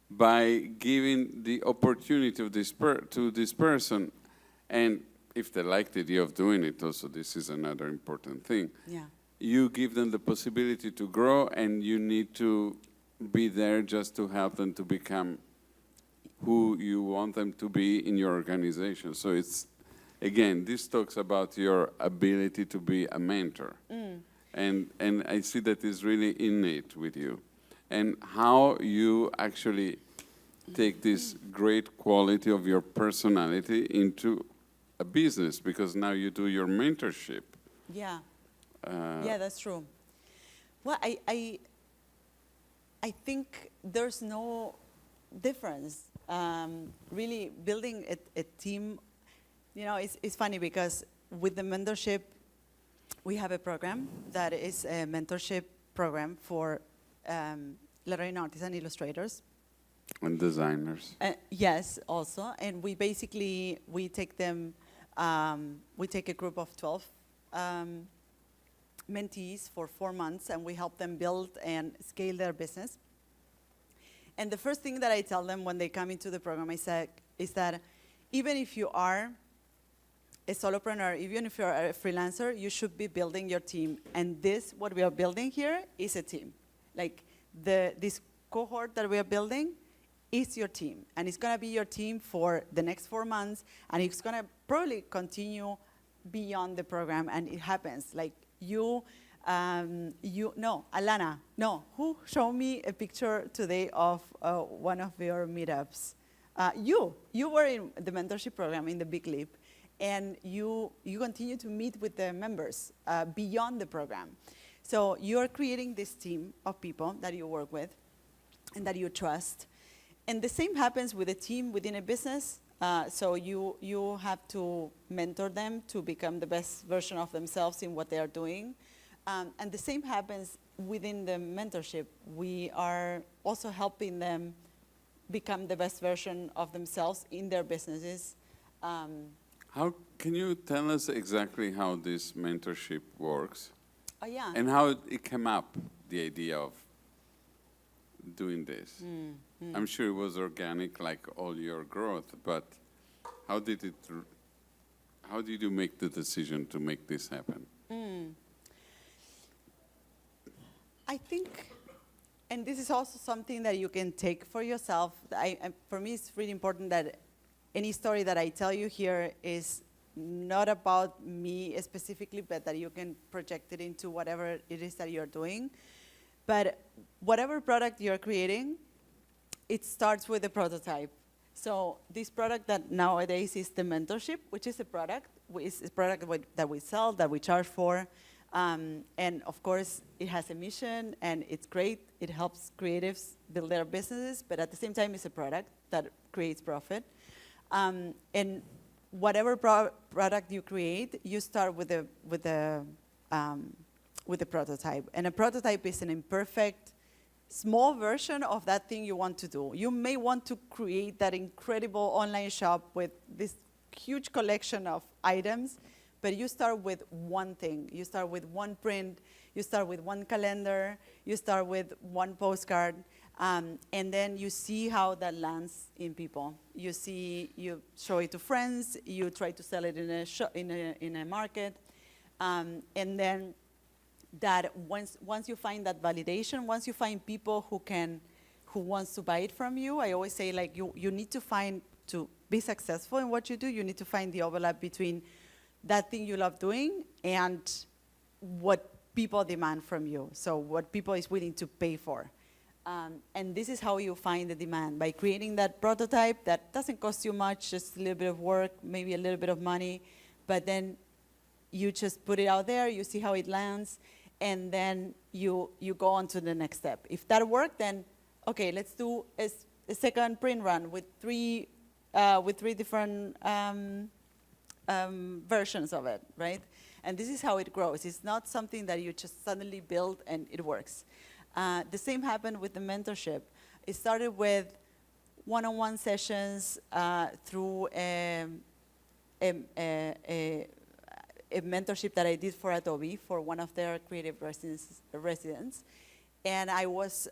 by giving the opportunity of to this person, and if they like the idea of doing it also, this is another important thing. Yeah. You give them the possibility to grow, and you need to be there just to help them to become who you want them to be in your organization. So it's, again, this talks about your ability to be a mentor. Mm. And I see that is really innate with you. And how you actually take this great quality of your personality into a business, because now you do your mentorship. Yeah. Yeah, that's true. Well, I think there's no difference. Really building a team, you know, it's funny because with the mentorship, we have a program that is a mentorship program for lettering artists and illustrators. And designers. Yes, also. And we take them, we take a group of 12 mentees for 4 months, and we help them build and scale their business. And the first thing that I tell them when they come into the program is that even if you are a solopreneur, even if you're a freelancer, you should be building your team. And what we are building here is a team. Like this cohort that we are building is your team. And it's going to be your team for the next 4 months. And it's going to probably continue beyond the program. And it happens. Like Alana, who showed me a picture today of one of your meetups? You were in the mentorship program in the Big Leap. And you continue to meet with the members beyond the program. So you're creating this team of people that you work with and that you trust. And the same happens with a team within a business. So you have to mentor them to become the best version of themselves in what they are doing. And the same happens within the mentorship. We are also helping them become the best version of themselves in their businesses. How can you tell us exactly how this mentorship works Oh, yeah. and how it came up, the idea of doing this? I'm sure it was organic, like all your growth, but how did it? How did you make the decision to make this happen? I think, and this is also something that you can take for yourself. For me, it's really important that any story that I tell you here is not about me specifically, but that you can project it into whatever it is that you're doing. But whatever product you're creating, it starts with a prototype. So this product that nowadays is the mentorship, which is a product that we sell, that we charge for. And of course, it has a mission, and it's great. It helps creatives build their businesses, but at the same time, it's a product that creates profit. And whatever product you create, you start with a prototype. And a prototype is an imperfect, small version of that thing you want to do. You may want to create that incredible online shop with this huge collection of items, but you start with one thing. You start with one print. You start with one calendar. You start with one postcard. And then you see how that lands in people. You show it to friends. You try to sell it in a market. And then that once you find that validation, once you find people who wants to buy it from you, I always say, like, you need to be successful in what you do, you need to find the overlap between that thing you love doing and what people demand from you. So what people is willing to pay for. And this is how you find the demand, by creating that prototype that doesn't cost you much, just a little bit of work, maybe a little bit of money, but then you just put it out there, you see how it lands, and then you go on to the next step. If that worked, then okay, let's do a second print run with three different versions of it, right? And this is how it grows. It's not something that you just suddenly build and it works. The same happened with the mentorship. It started with one-on-one sessions through a mentorship that I did for Adobe, for one of their creative residents. And I was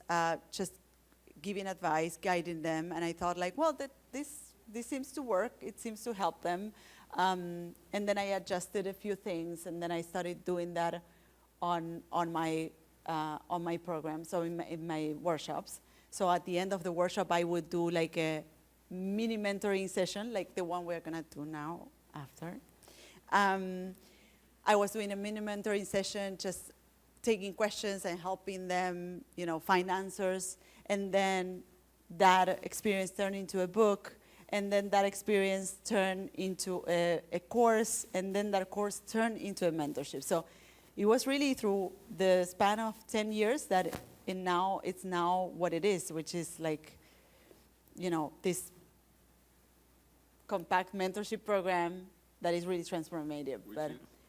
just giving advice, guiding them, and I thought, like, well, this seems to work. It seems to help them. And then I adjusted a few things, and then I started doing that on my program, so in my workshops. So at the end of the workshop, I would do like a mini mentoring session, like the one we're gonna do now after. I was doing a mini mentoring session, just taking questions and helping them, find answers. And then that experience turned into a book. And then that experience turned into a course. And then that course turned into a mentorship. So it was really through the span of 10 years that it's now what it is, which is like, this compact mentorship program that is really transformative.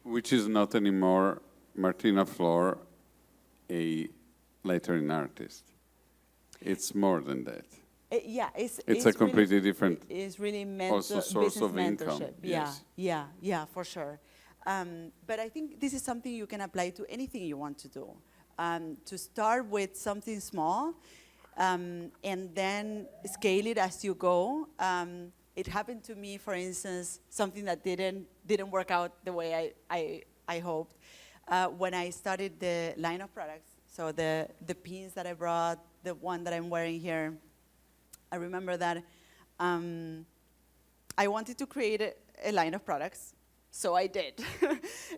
Which is not anymore Martina Flor, a lettering artist. It's more than that. It's a completely really, different. It's really also source of income. Yes. Yeah, for sure. But I think this is something you can apply to anything you want to do. To start with something small, and then scale it as you go. It happened to me, for instance, something that didn't work out the way I hoped. When I started the line of products, so the pins that I brought, the one that I'm wearing here, I remember that I wanted to create a line of products, so I did.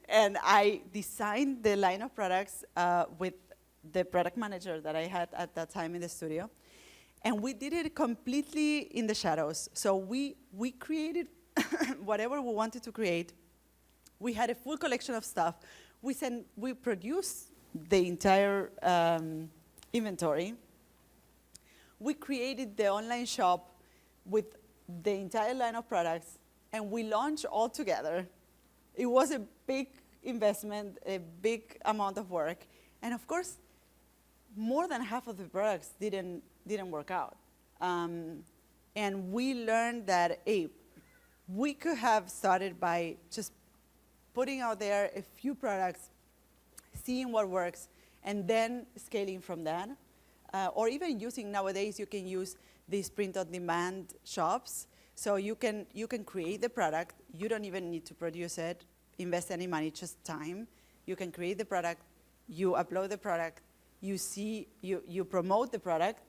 And I designed the line of products with the product manager that I had at that time in the studio. And we did it completely in the shadows. So we created whatever we wanted to create. We had a full collection of stuff. We produced the entire inventory. We created the online shop with the entire line of products, and we launched all together. It was a big investment, a big amount of work. And of course, more than half of the products didn't work out. And we learned that, we could have started by just putting out there a few products, seeing what works, and then scaling from that. Or even using, nowadays, you can use these print-on-demand shops. So you can create the product. You don't even need to produce it, invest any money, just time. You can create the product, you upload the product, you promote the product,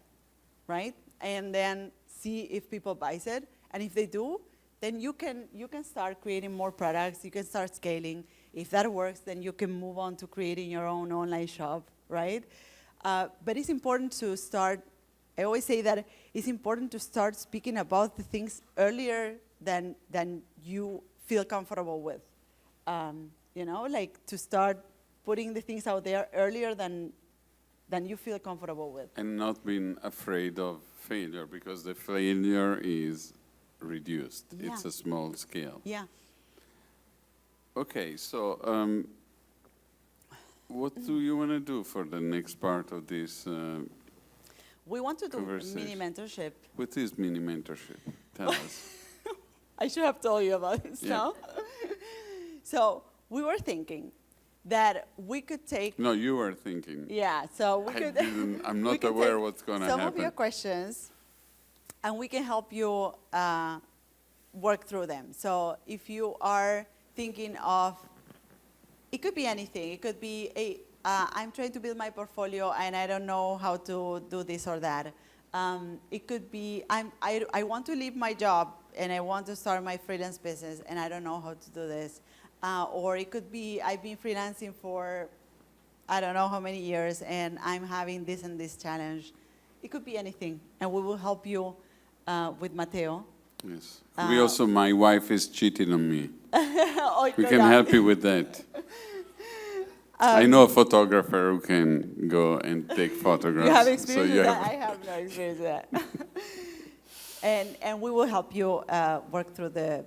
right? And then see if people buys it. And if they do, then you can start creating more products. You can start scaling. If that works, then you can move on to creating your own online shop, right? But it's important to start. I always say that it's important to start speaking about the things earlier than you feel comfortable with. Like to start putting the things out there earlier than you feel comfortable with. And not being afraid of failure, because the failure is reduced. Yeah. It's a small scale. Yeah. Okay, so what do you want to do for the next part of this We want to do conversation? mini mentorship. What is mini mentorship? Tell us. I should have told you about this Yeah. now. So we were thinking that we could take. No, you were thinking. Yeah, so we could. I'm we not could aware take what's going to some of happen. your questions, and we can help you work through them. So if you are thinking of, it could be anything. It could be I'm trying to build my portfolio and I don't know how to do this or that. It could be I want to leave my job and I want to start my freelance business and I don't know how to do this. Or it could be I've been freelancing for I don't know how many years and I'm having this and this challenge. It could be anything, and we will help you with Matteo. Yes. My wife is cheating on me. Oh, We no, can no. help you with that. I know a photographer who can go and take photographs. You have experience so with that? I have no experience with that. and we will help you work through the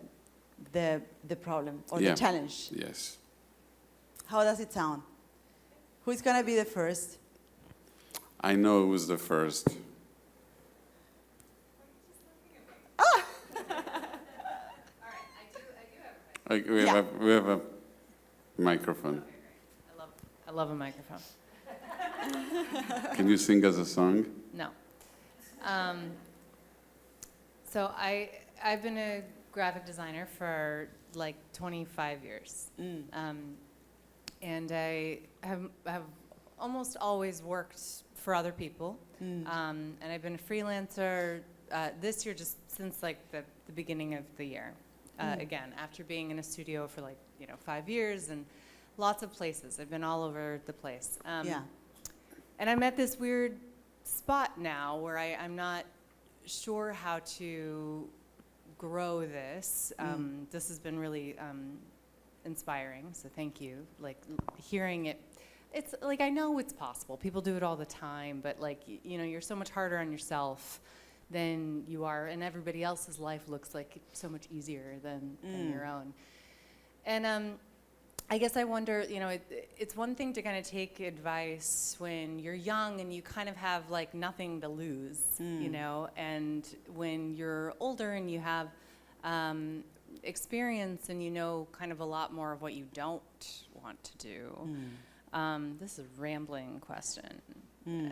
problem or the challenge. Yes. How does it sound? Who's going to be the first? I know who was the first. We have a microphone. I love a microphone. Can you sing us a song? No. So I've been a graphic designer for like 25 years. And I have almost always worked for other people. And I've been a freelancer this year just since like the beginning of the year. Again, after being in a studio for 5 years and lots of places. I've been all over the place. And I'm at this weird spot now where I'm not sure how to grow this. This has been really inspiring, so thank you. Like hearing it, it's like I know it's possible. People do it all the time, but you're so much harder on yourself than you are, and everybody else's life looks like so much easier than your own. And I guess I wonder, it's one thing to kind of take advice when you're young and you kind of have like nothing to lose, and when you're older and you have experience and you know kind of a lot more of what you don't want to do. This is a rambling question.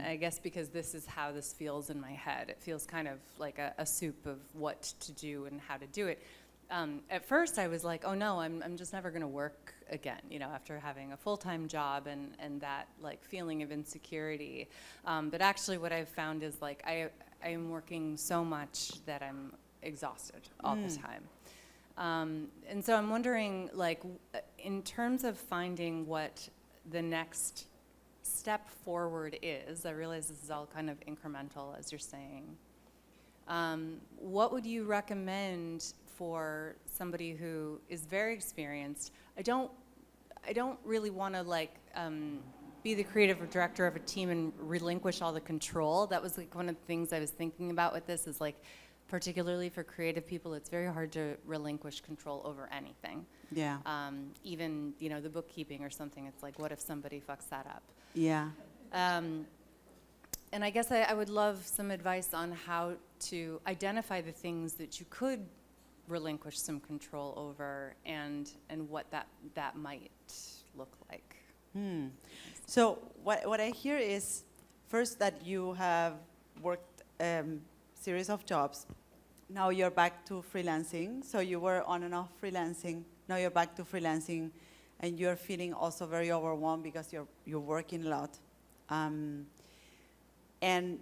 I guess because this is how this feels in my head. It feels kind of like a soup of what to do and how to do it. At first I was like, oh no, I'm just never gonna work again, after having a full-time job and that like feeling of insecurity. But actually what I've found is like I am working so much that I'm exhausted all the time. And so I'm wondering, like, in terms of finding what the next step forward is, I realize this is all kind of incremental, as you're saying. What would you recommend for somebody who is very experienced? I don't really want to be the creative director of a team and relinquish all the control. That was like one of the things I was thinking about with this is like, particularly for creative people, it's very hard to relinquish control over anything. Yeah. Even, the bookkeeping or something, it's like, what if somebody fucks that up? Yeah. And I guess I would love some advice on how to identify the things that you could relinquish some control over, and what that might look like. So what I hear is, first, that you have worked series of jobs. Now you're back to freelancing. So you were on and off freelancing. Now you're back to freelancing, and you're feeling also very overwhelmed because you're working a lot, and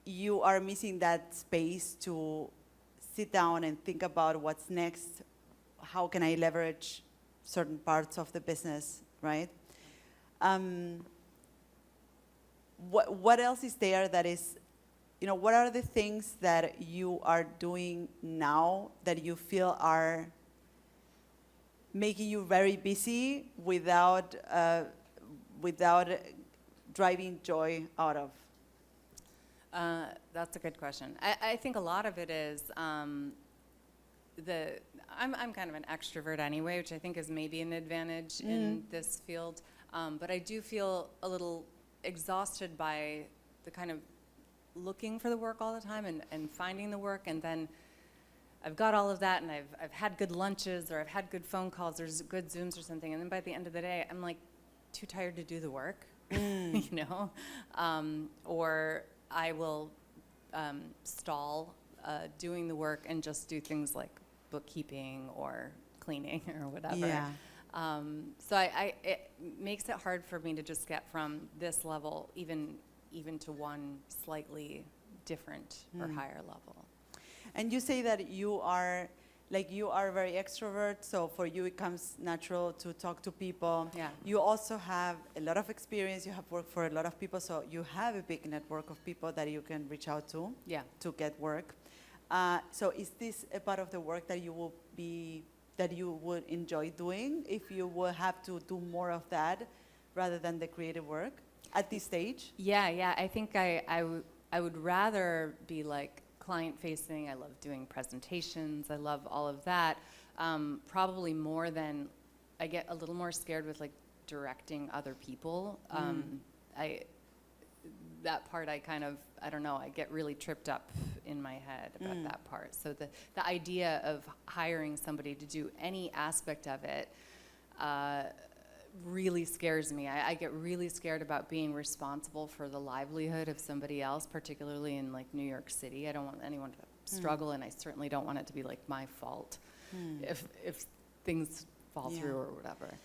you are missing that space to sit down and think about what's next. How can I leverage certain parts of the business, right? What else is there that is, what are the things that you are doing now that you feel are making you very busy without driving joy out of? That's a good question. I think a lot of it is I'm kind of an extrovert anyway, which I think is maybe an advantage in this field. But I do feel a little exhausted by the kind of looking for the work all the time and finding the work, and then I've got all of that, and I've had good lunches, or I've had good phone calls, or good Zooms or something, and then by the end of the day, I'm like too tired to do the work, or I will stall doing the work and just do things like bookkeeping or cleaning or whatever. Yeah. So it makes it hard for me to just get from this level even to one slightly different or higher level. And you say that you are very extrovert, so for you it comes natural to talk to people. Yeah. You also have a lot of experience. You have worked for a lot of people, so you have a big network of people that you can reach out to to get work. So is this a part of the work that you would enjoy doing if you will have to do more of that rather than the creative work at this stage? Yeah. I think I would rather be like client-facing. I love doing presentations. I love all of that. Probably more than, I get a little more scared with like directing other people. That part I don't know, I get really tripped up in my head about that part. So the idea of hiring somebody to do any aspect of it really scares me. I get really scared about being responsible for the livelihood of somebody else, particularly in like New York City. I don't want anyone to struggle, and I certainly don't want it to be like my fault if things fall through or whatever.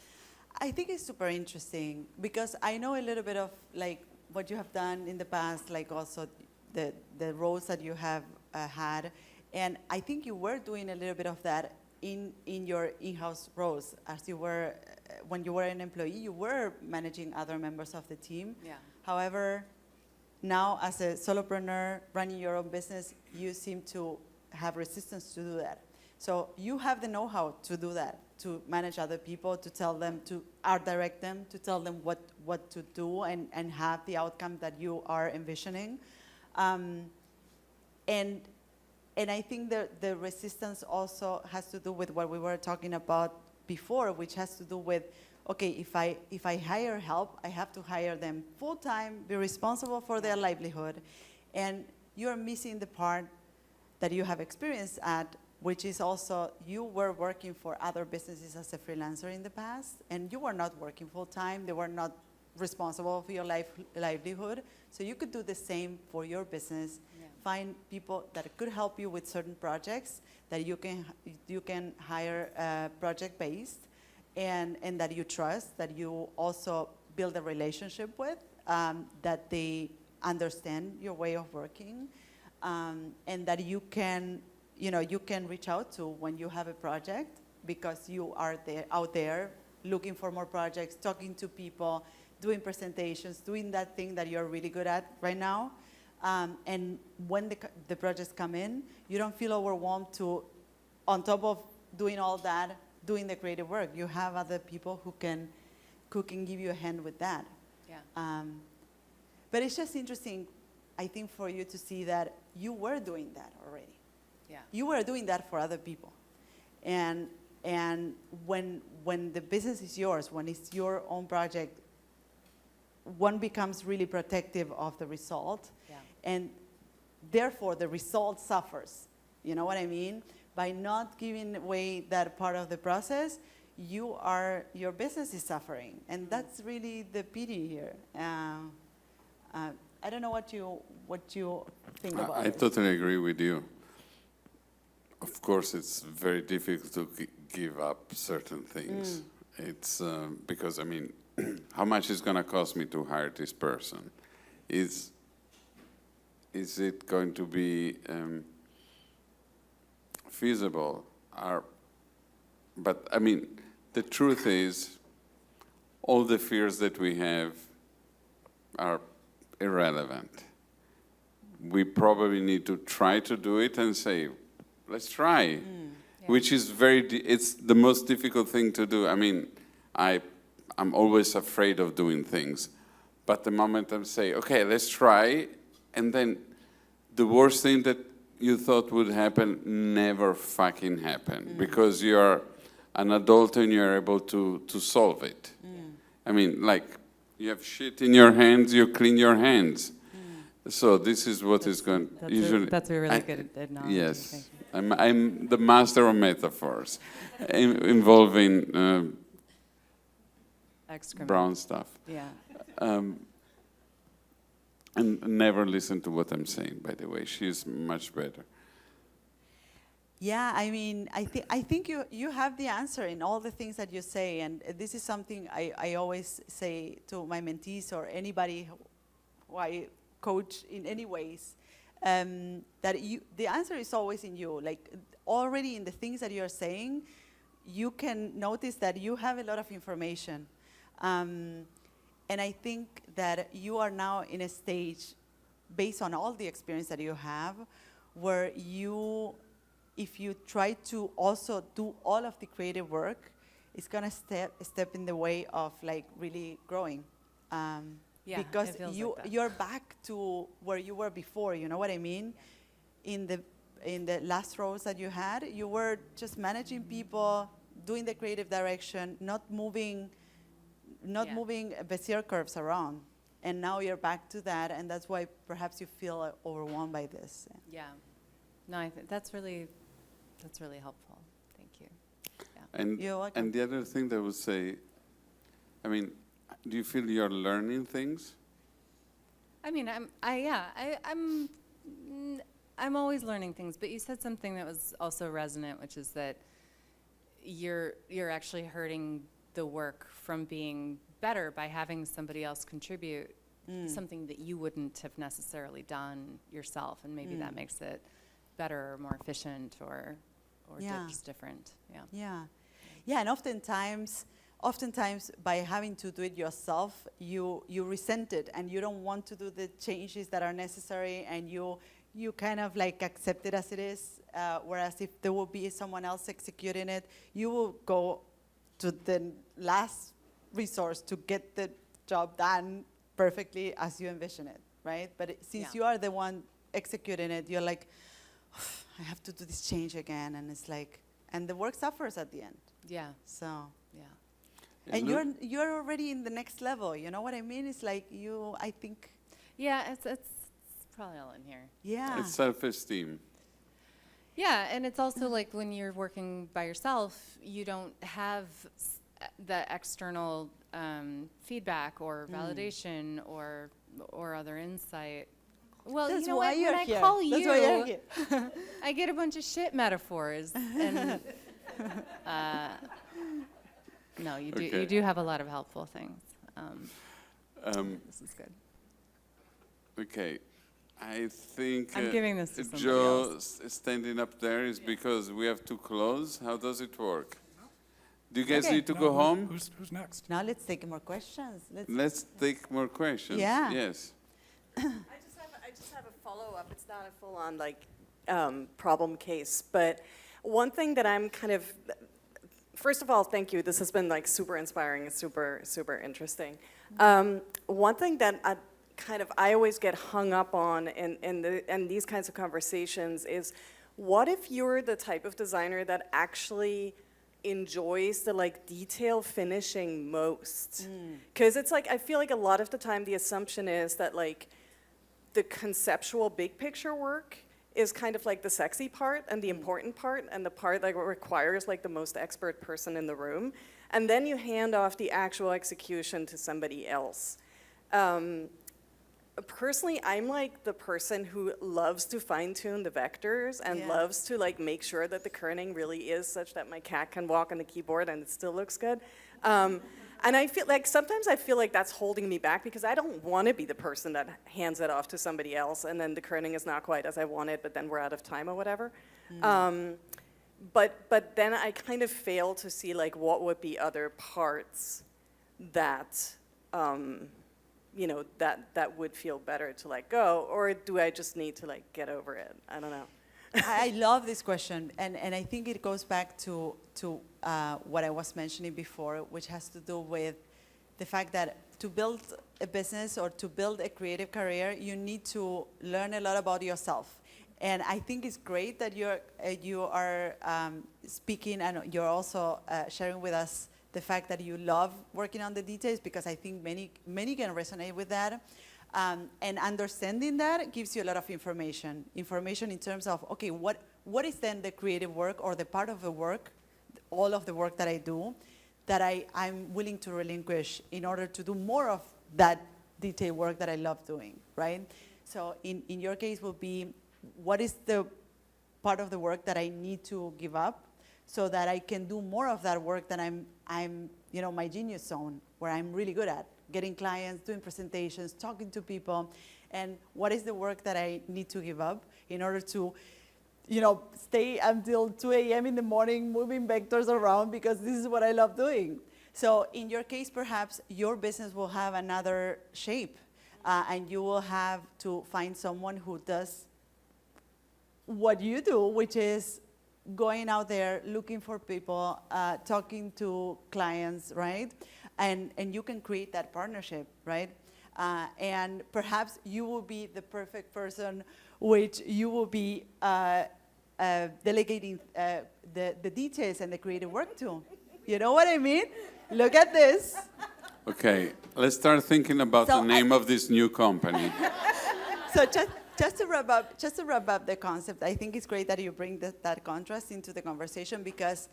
I think it's super interesting because I know a little bit of like what you have done in the past, like also the roles that you have had, and I think you were doing a little bit of that in your in-house roles. As you were, when you were an employee, you were managing other members of the team. Yeah. However, now as a solopreneur running your own business, you seem to have resistance to do that. So you have the know-how to do that, to manage other people, to tell them, to art direct them, to tell them what to do and have the outcome that you are envisioning. And I think the resistance also has to do with what we were talking about before, which has to do with, okay, if I hire help, I have to hire them full-time, be responsible for their livelihood. And you're missing the part that you have experience at, which is also you were working for other businesses as a freelancer in the past, and you were not working full-time. They were not responsible for your livelihood. So you could do the same for your business. Yeah. Find people that could help you with certain projects that you can hire project-based and that you trust, that you also build a relationship with, that they understand your way of working, and that you can reach out to when you have a project, because you are out there looking for more projects, talking to people, doing presentations, doing that thing that you're really good at right now. And when the projects come in, you don't feel overwhelmed to, on top of doing all that, doing the creative work. You have other people who can give you a hand with that. Yeah. But it's just interesting, I think, for you to see that you were doing that already. Yeah. You were doing that for other people. And when the business is yours, when it's your own project, one becomes really protective of the result. Yeah. And therefore, the result suffers. You know what I mean? by not giving away that part of the process, your business is suffering, and that's really the pity here. I don't know what you think about I it. totally agree with you. Of course, it's very difficult to give up certain things. It's because, I mean, how much is going to cost me to hire this person? Is it going to be feasible? But, I mean, the truth is, all the fears that we have are irrelevant. We probably need to try to do it and say, let's try, Yeah. which is it's the most difficult thing to do. I mean, I'm always afraid of doing things, but the moment I say, okay, let's try, and then the worst thing that you thought would happen never fucking happened, because you're an adult and you're able to solve it. I mean, like, you have shit in your hands, you clean your hands. So this is what is going usually. That's a really good analogy. Yes, Thank you. I'm the master of metaphors involving Excrement. brown stuff. Yeah. And never listen to what I'm saying, by the way. She's much better. Yeah, I mean, I think you have the answer in all the things that you say, and this is something I always say to my mentees or anybody who I coach in any ways, that the answer is always in you. Like, already in the things that you're saying, you can notice that you have a lot of information. And I think that you are now in a stage, based on all the experience that you have, where if you try to also do all of the creative work, it's gonna step in the way of like really growing. Yeah, because it feels like that. you're back to where you were before. You know what I mean? In the last roles that you had, you were just managing people, doing the creative direction, not moving Bezier curves around. And now you're back to that, and that's why perhaps you feel overwhelmed by this. Yeah. No, I think that's really helpful. Thank you. Yeah. And, You're welcome. and the other thing that I would say, I mean, do you feel you're learning things? I mean, I'm always learning things, but you said something that was also resonant, which is that you're actually hurting the work from being better by having somebody else contribute something that you wouldn't have necessarily done yourself, and maybe that makes it better or more efficient or Yeah. just different. Yeah. Yeah, and oftentimes by having to do it yourself, you resent it, and you don't want to do the changes that are necessary, and you kind of like accept it as it is, whereas if there will be someone else executing it, you will go to the last resource to get the job done perfectly as you envision it, right? But since you are the one executing it, you're like, I have to do this change again, and it's like, and the work suffers at the end. Yeah. So, Yeah. and you're already in the next level. You know what I mean? It's like I think. Yeah, it's probably all in here. Yeah. It's self-esteem. Yeah, and it's also like when you're working by yourself, you don't have the external feedback or validation or other insight. Well, That's you know why what? you're When here. I call That's why you're you, here. I get a bunch of shit metaphors, and no, you do. Okay. You do have a lot of helpful things. This is good. Okay, I think I'm giving this to somebody Joe else. standing up there is because we have to close. How does it work? Do you guys Okay. need to go home? Who's next? Now let's take more questions. Let's take more questions. Yeah. Yes. I just have a follow-up. It's not a full-on like problem case, but one thing that I'm kind of, first of all, thank you. This has been like super inspiring and super interesting. One thing that I always get hung up on in these kinds of conversations is, what if you're the type of designer that actually enjoys the like detail finishing most? Because it's like, I feel like a lot of the time the assumption is that like the conceptual big picture work is kind of like the sexy part and the important part and the part that requires like the most expert person in the room. And then you hand off the actual execution to somebody else. Personally, I'm like the person who loves to fine tune the vectors and loves to like make sure that the kerning really is such that my cat can walk on the keyboard and it still looks good. And I feel like sometimes I feel like that's holding me back because I don't want to be the person that hands it off to somebody else and then the kerning is not quite as I want it, but then we're out of time or whatever. But then I kind of fail to see like what would be other parts that you know that would feel better to let go, or do I just need to like get over it? I don't know. I love this question, and I think it goes back to what I was mentioning before, which has to do with the fact that to build a business or to build a creative career, you need to learn a lot about yourself. And I think it's great that you are speaking, and you're also sharing with us the fact that you love working on the details, because I think many can resonate with that. And understanding that gives you a lot of information in terms of, okay, what is then the creative work or the part of the work, all of the work that I do, that I'm willing to relinquish in order to do more of that detail work that I love doing, right? So in your case will be, what is the part of the work that I need to give up so that I can do more of that work that I'm you know, my genius zone, where I'm really good at? Getting clients, doing presentations, talking to people, and what is the work that I need to give up in order to, you know, stay until 2 a.m. in the morning moving vectors around, because this is what I love doing. So in your case, perhaps your business will have another shape, and you will have to find someone who does what you do, which is going out there, looking for people, talking to clients, right? And you can create that partnership, right? And perhaps you will be the perfect person, which you will be delegating the details and the creative work to. You know what I mean? Look at this. Okay, let's start thinking about the name of this new company. So just to wrap up the concept, I think it's great that you bring that contrast into the conversation, because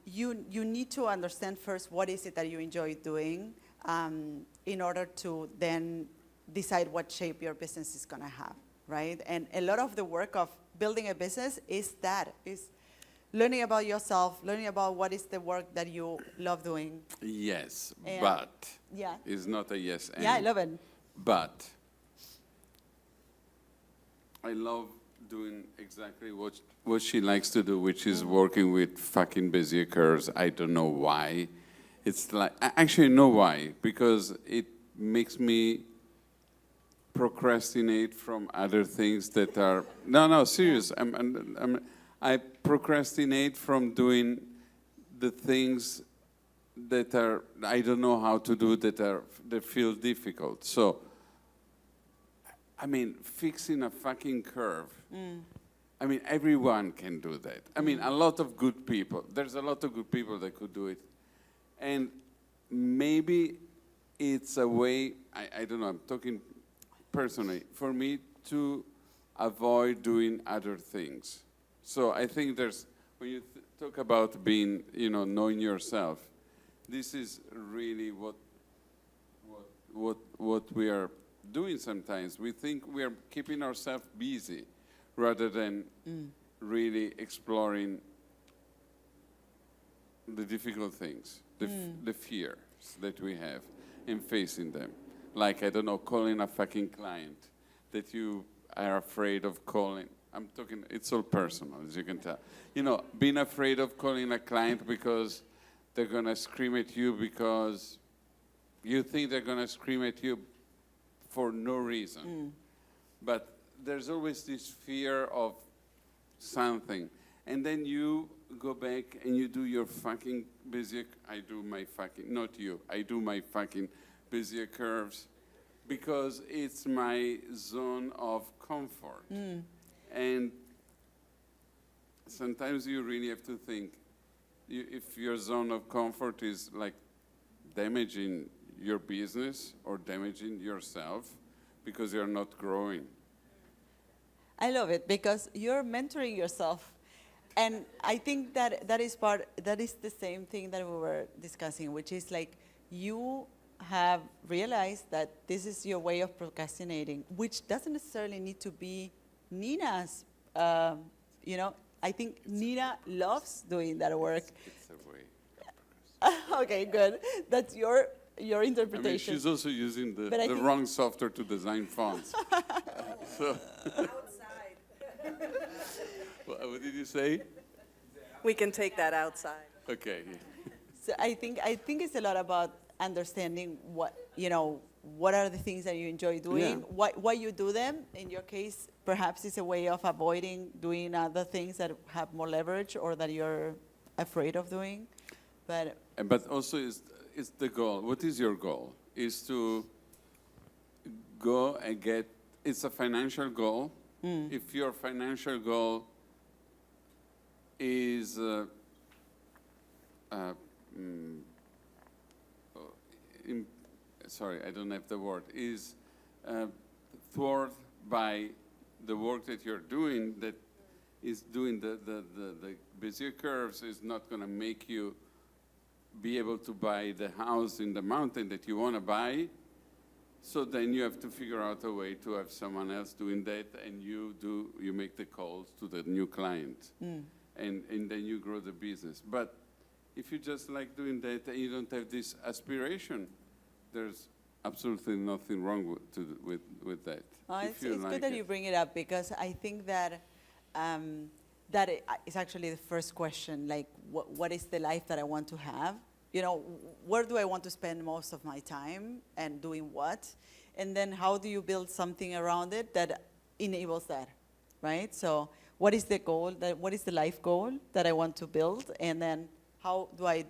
you need to understand first what is it that you enjoy doing in order to then decide what shape your business is going to have, right? And a lot of the work of building a business is learning about yourself, learning about what is the work that you love doing. Yes, And but yeah. it's not a yes and. Yeah, I love it. But I love doing exactly what she likes to do, which is working with fucking Bezier curves. I don't know why. It's like, I actually know why, because it makes me procrastinate from other things that are, no, serious. I procrastinate from doing the things that are, I don't know how to do, that feel difficult. So, I mean, fixing a fucking curve. I mean, everyone can do that. I mean, a lot of good people. There's a lot of good people that could do it. And maybe it's a way, I don't know, I'm talking personally, for me to avoid doing other things. So I think there's, when you talk about being, you know, knowing yourself, this is really what we are doing sometimes. We think we are keeping ourselves busy rather than really exploring the difficult things, the fears that we have, and facing them. Like, I don't know, calling a fucking client that you are afraid of calling. I'm talking, it's all personal, as you can tell. You know, being afraid of calling a client because they're going to scream at you, because you think they're going to scream at you for no reason. But there's always this fear of something. And then you go back and you do your fucking Bezier, I do my fucking Bezier curves, because it's my zone of comfort. And sometimes you really have to think, if your zone of comfort is like damaging your business or damaging yourself because you're not growing. I love it because you're mentoring yourself. And I think that that is the same thing that we were discussing, which is like you have realized that this is your way of procrastinating, which doesn't necessarily need to be Nina's, I think Nina loves doing that work. It's a way. Okay, good. That's your I mean, interpretation. she's also using But I the think- wrong software to design fonts. So, Outside. what did you say? We can take that outside. Okay. So I think it's a lot about understanding what are the things that you enjoy doing, Yeah. why you do them. In your case, perhaps it's a way of avoiding doing other things that have more leverage or that you're afraid of doing. But also is the goal. What is your goal? Is to go and get, it's a financial goal. If your financial goal is sorry, I don't have the word, is thwarted by the work that you're doing, that is doing the Bezier curves, is not going to make you be able to buy the house in the mountain that you want to buy. So then you have to figure out a way to have someone else doing that, and you make the calls to the new client, and then you grow the business. But if you just like doing that and you don't have this aspiration, there's absolutely nothing wrong with that. It's good that you bring it up, because I think that that is actually the first question, like what is the life that I want to have? Where do I want to spend most of my time and doing what? And then how do you build something around it that enables that, right? So what is the goal, what is the life goal that I want to build? And then how do I,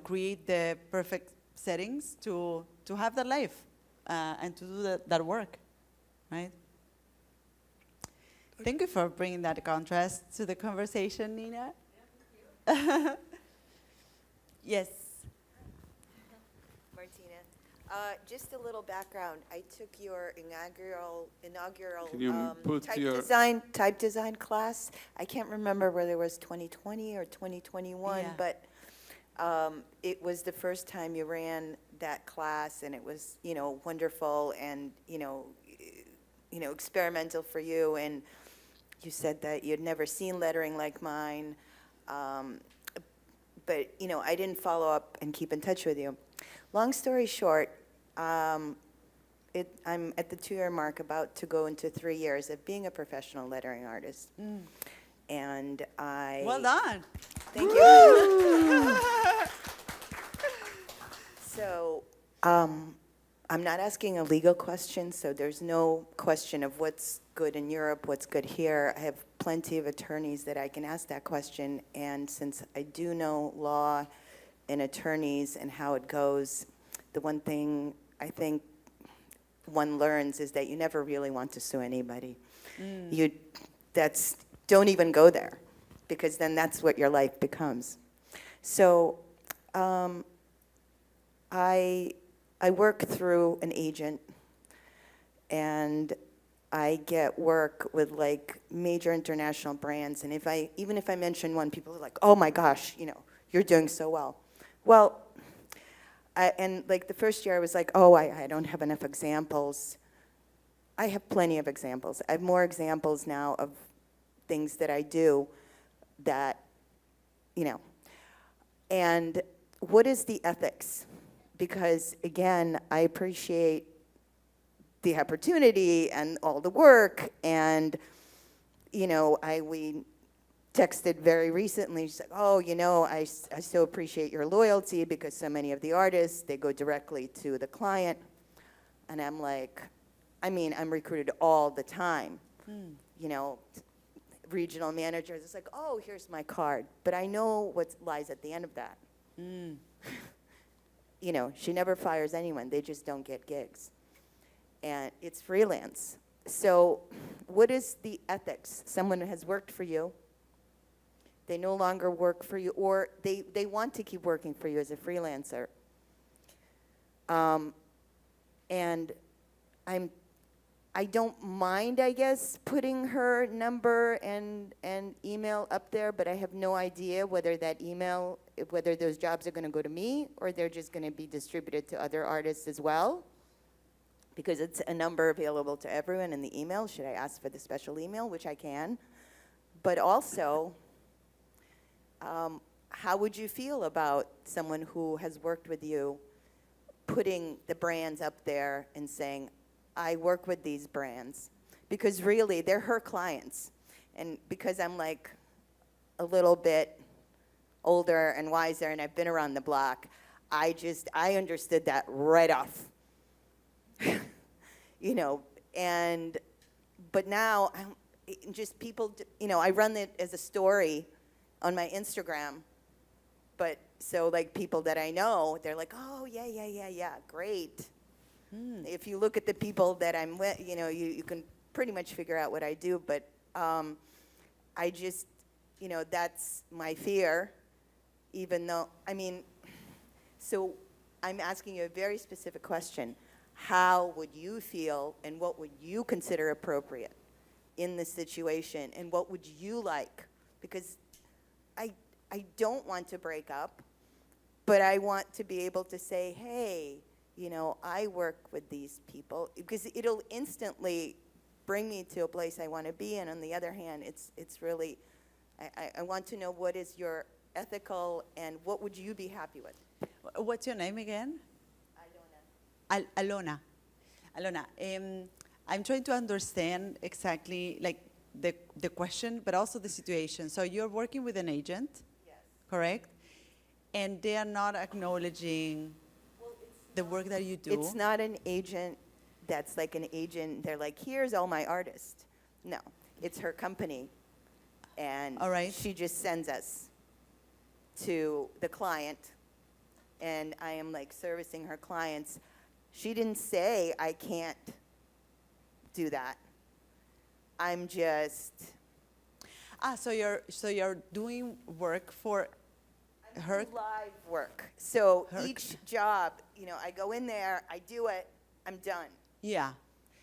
create the perfect settings to have that life and to do that work, right? Thank you for bringing that contrast to the conversation, Nina. Yeah, thank you. Yes. Martina, just a little background. I took your inaugural Can you put type design class. I can't remember whether it was 2020 or 2021, Yeah. but it was the first time you ran that class, and it was wonderful and experimental for you. And you said that you'd never seen lettering like mine. But I didn't follow up and keep in touch with you. Long story short, I'm at the 2-year mark, about to go into 3 years of being a professional lettering artist. And I... Well done. Thank you. So, I'm not asking a legal question, so there's no question of what's good in Europe, what's good here. I have plenty of attorneys that I can ask that question, and since I do know law and attorneys and how it goes, the one thing I think one learns is that you never really want to sue anybody. Don't even go there, because then that's what your life becomes. So I work through an agent, and I get work with like major international brands, and even if I mention one, people are like, oh my gosh, you're doing so well. Well, and like the first year I was like, oh, I don't have enough examples. I have plenty of examples. I have more examples now of things that I do that, and what is the ethics? Because again, I appreciate the opportunity and all the work, and we texted very recently. She's like, oh, I so appreciate your loyalty, because so many of the artists, they go directly to the client. And I'm like, I'm recruited all the time. Regional managers, it's like, oh, here's my card, but I know what lies at the end of that. She never fires anyone, they just don't get gigs. And it's freelance. So what is the ethics? Someone has worked for you, they no longer work for you, or they want to keep working for you as a freelancer. And I don't mind, I guess, putting her number and email up there, but I have no idea whether that email, whether those jobs are going to go to me or they're just going to be distributed to other artists as well. Because it's a number available to everyone in the email. Should I ask for the special email, which I can? But also, how would you feel about someone who has worked with you putting the brands up there and saying, I work with these brands? Because really, they're her clients. And because I'm like a little bit older and wiser and I've been around the block, I understood that right off. You know, but now just people, you know, I run it as a story on my Instagram, but so like people that I know, they're like, oh, yeah, great. If you look at the people that I'm with, you know, you can pretty much figure out what I do, but I just, you know, that's my fear, even though, I mean, so I'm asking you a very specific question. How would you feel and what would you consider appropriate in this situation, and what would you like? Because I don't want to break up, but I want to be able to say, hey, you know, I work with these people, because it'll instantly bring me to a place I want to be in. On the other hand, it's really, I want to know what is your ethical and what would you be happy with? What's your name again? Alona. Alona, I'm trying to understand exactly like the question, but also the situation. So you're working with an agent, Yes. correct? And they are not acknowledging the work that you do. It's not an agent that's like an agent. They're like, here's all my artists. No, it's her company. And All right. she just sends us to the client, and I am like servicing her clients. She didn't say I can't do that. I'm just So you're doing work for her. live work. So Her- each job, you know, I go in there, I do it, I'm done. Yeah.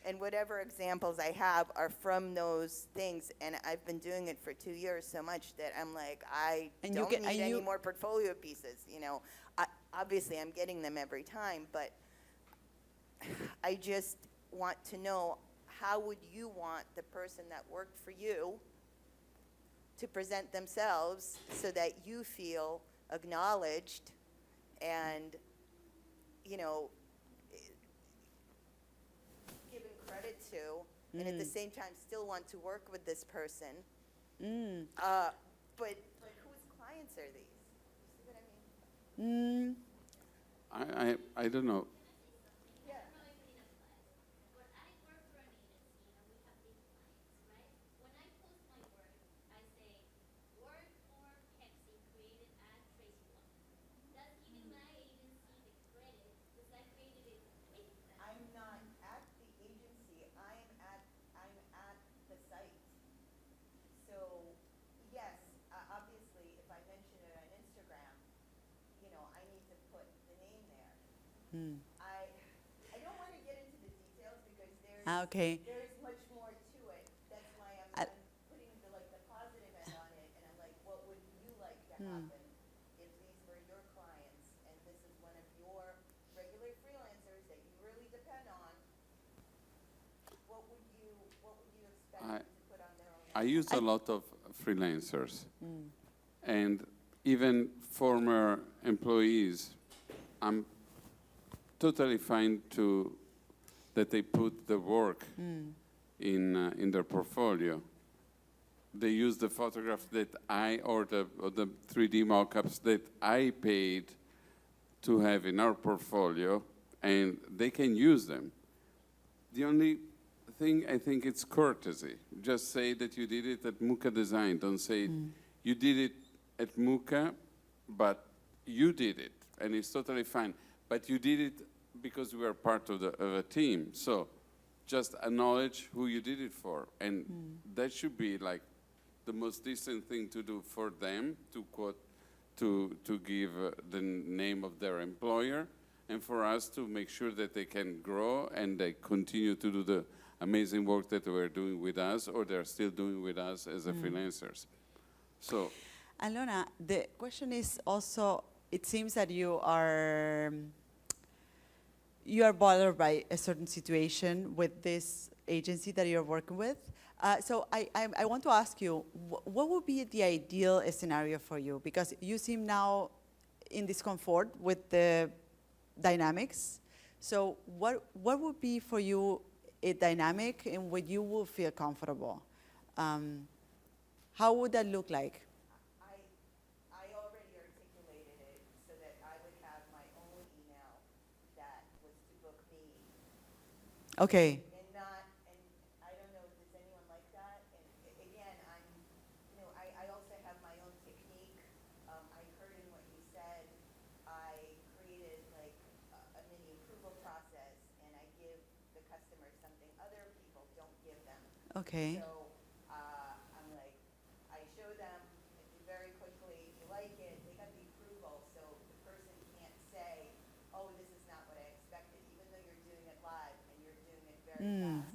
And whatever examples I have are from those things, and I've been doing it for 2 years so much that I'm like, I And you don't get- need and any you- more portfolio pieces, you know. Obviously, I'm getting them every time, but I just want to know, how would you want the person that worked for you to present themselves so that you feel acknowledged and, you know, given credit to, and at the same time still want to work with this person. But whose clients are these? You see what I mean? I don't know. Yeah. But I work for an agency and we have big clients, right? When I post my work, I say, work for Pepsi created at Tracy One. That's giving my agency the credit because I created it with them. I'm not at the agency, I'm at the site. So, yes, obviously, if I mention it on Instagram, you know, I need to put the name there. I don't want to get into the details because Okay. there's much more to it. That's why I- I'm putting the positive end on it, and I'm like, what would you like to happen if these were your clients and this is one of your regular freelancers that you really depend on? What would you expect them to put on their own? I use a lot of freelancers, and even former employees. I'm totally fine that they put the work in their portfolio. They use the photograph that or the 3D mock-ups that I paid to have in our portfolio, and they can use them. The only thing, I think it's courtesy. Just say that you did it at Muka Design. Don't say you did it at Muka, but you did it, and it's totally fine. But you did it because we are part of a team. So just acknowledge who you did it for, and that should be like the most decent thing to do for them, to quote, to give the name of their employer, and for us to make sure that they can grow and they continue to do the amazing work that they were doing with us, or they're still doing with us as a freelancers. So, Alona, the question is also, it seems that you are bothered by a certain situation with this agency that you're working with. So I want to ask you, what would be the ideal scenario for you? Because you seem now in discomfort with the dynamics. So what would be for you a dynamic in which you will feel comfortable? How would that look like? I already articulated it so that I would have my own email that was to book me. Okay. And not, and I don't know, does anyone like that? And again, I'm, you know, I also have my own technique. I heard in what you said, I created like a mini approval process, and I give the customer something other people don't give them. Okay. So I'm like, I show them very quickly, you like it, they got the approval, so the person can't say, oh, this is not what I expected, even though you're doing it live and you're doing it very fast.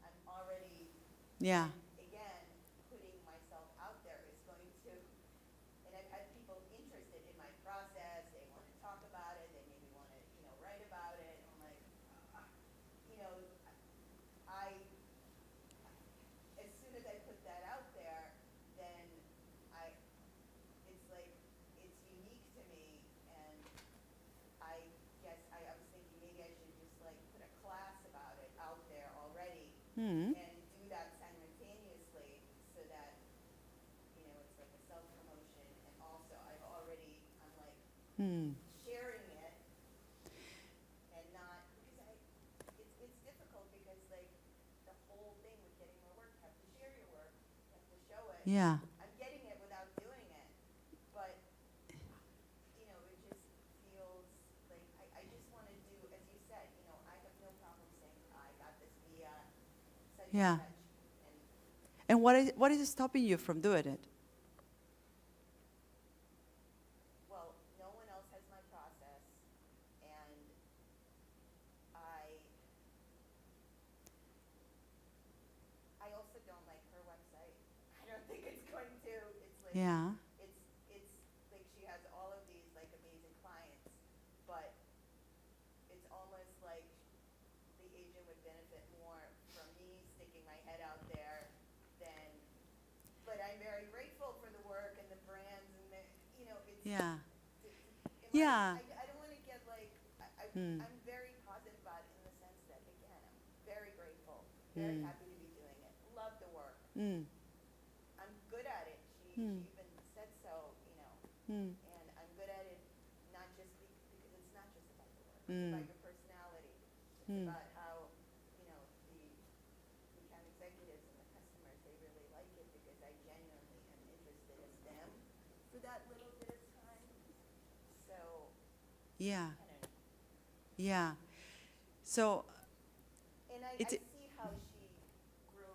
I'm already, Yeah. again, putting myself out there is going to, and I've had people interested in my process, they want to talk about it, they maybe want to, you know, write about it. I'm like, you know, as soon as I put that out there, then it's like, it's unique to me, and I guess I was thinking maybe I should just like put a class about it out there already, and do that simultaneously, so that, you know, it's like a self-promotion, and also I'm like sharing it, and not, because it's difficult, because like the whole thing with getting more work, you have to share your work, you have to show it. Yeah. I'm getting it without doing it, but, you know, it just feels like, I just want to do, as you said, you know, I have no problem saying, I got this via such Yeah. and such, and And what is stopping you from doing it? well, no one else has my process, and I also don't like her website. I don't think it's going to, it's like, Yeah. it's like she has all of these like amazing clients, but it's almost like the agent would benefit more from me sticking my head out there than, but I'm very grateful for the work and the brands and the, you know, it's. Yeah. Am I- Yeah. I don't want to get like, I'm very positive about it in the sense that, again, I'm very grateful, very happy to be doing it, love the work. I'm good at it. She even said so, you know, and I'm good at it, not just because it's not just about the work, it's about your personality. It's about how, you know, the account executives and the customers, they really like it because I genuinely am interested in them for that little bit of time. So, Yeah. I don't know. Yeah. So, And I It's- see how she grew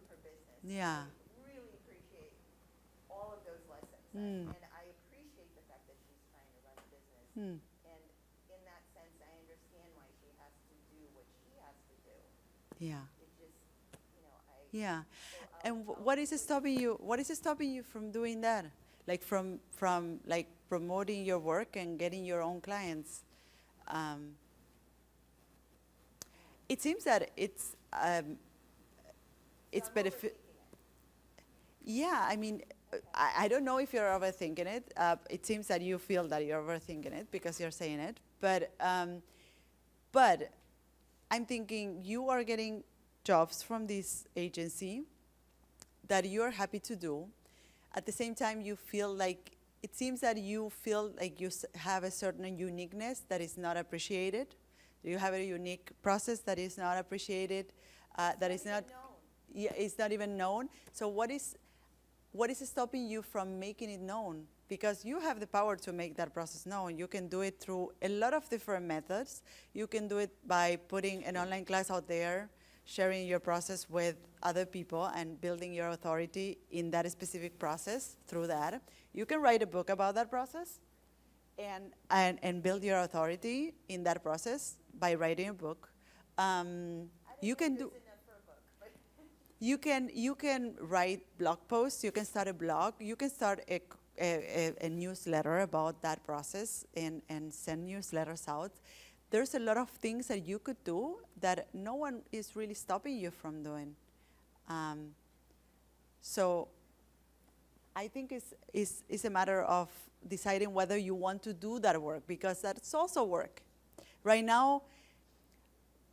her business. Yeah. I really appreciate all of those lessons. And I appreciate the fact that she's trying to run a business. And in that sense, I understand why she has to do what she has to do. yeah. It just, you know, Yeah. so And what is stopping you? What is stopping you from doing that? Like from like promoting your work and getting your own clients? It seems that it's benefit. Yeah, I mean, I don't know if you're overthinking it. It seems that you feel that you're overthinking it because you're saying it. But I'm thinking you are getting jobs from this agency that you're happy to do. At the same time, you feel like, it seems that you feel like you have a certain uniqueness that is not appreciated. You have a unique process that is not appreciated, that is not, yeah, it's not even known. So what is stopping you from making it known? Because you have the power to make that process known. You can do it through a lot of different methods. You can do it by putting an online class out there, sharing your process with other people and building your authority in that specific process through that. You can write a book about that process and build your authority in that process by writing a book. You can do. enough for You can write blog posts. You can start a blog. You can start a newsletter about that process and send newsletters out. There's a lot of things that you could do that no one is really stopping you from doing. So I think it's a matter of deciding whether you want to do that work, because that's also work. Right now,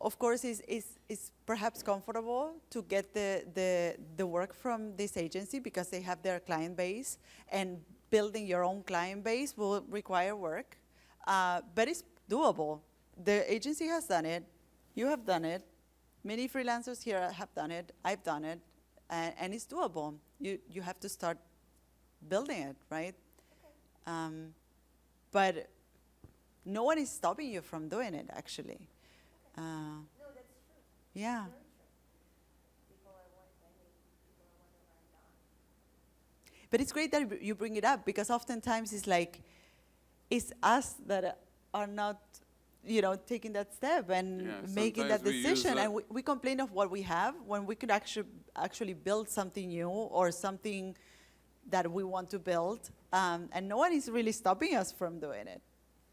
of course, it's perhaps comfortable to get the work from this agency because they have their client base, and building your own client base will require work, but it's doable. The agency has done it, you have done it, many freelancers here have done it, I've done it, and it's doable. You have to start building it, right? But no one is stopping you from doing it, actually. No, that's true. Yeah. Very true. People are wondering on. But it's great that you bring it up, because oftentimes it's like, it's us that are not, taking that step and Yeah, making that sometimes we use decision. that- And we complain of what we have when we could actually build something new or something that we want to build. And no one is really stopping us from doing it.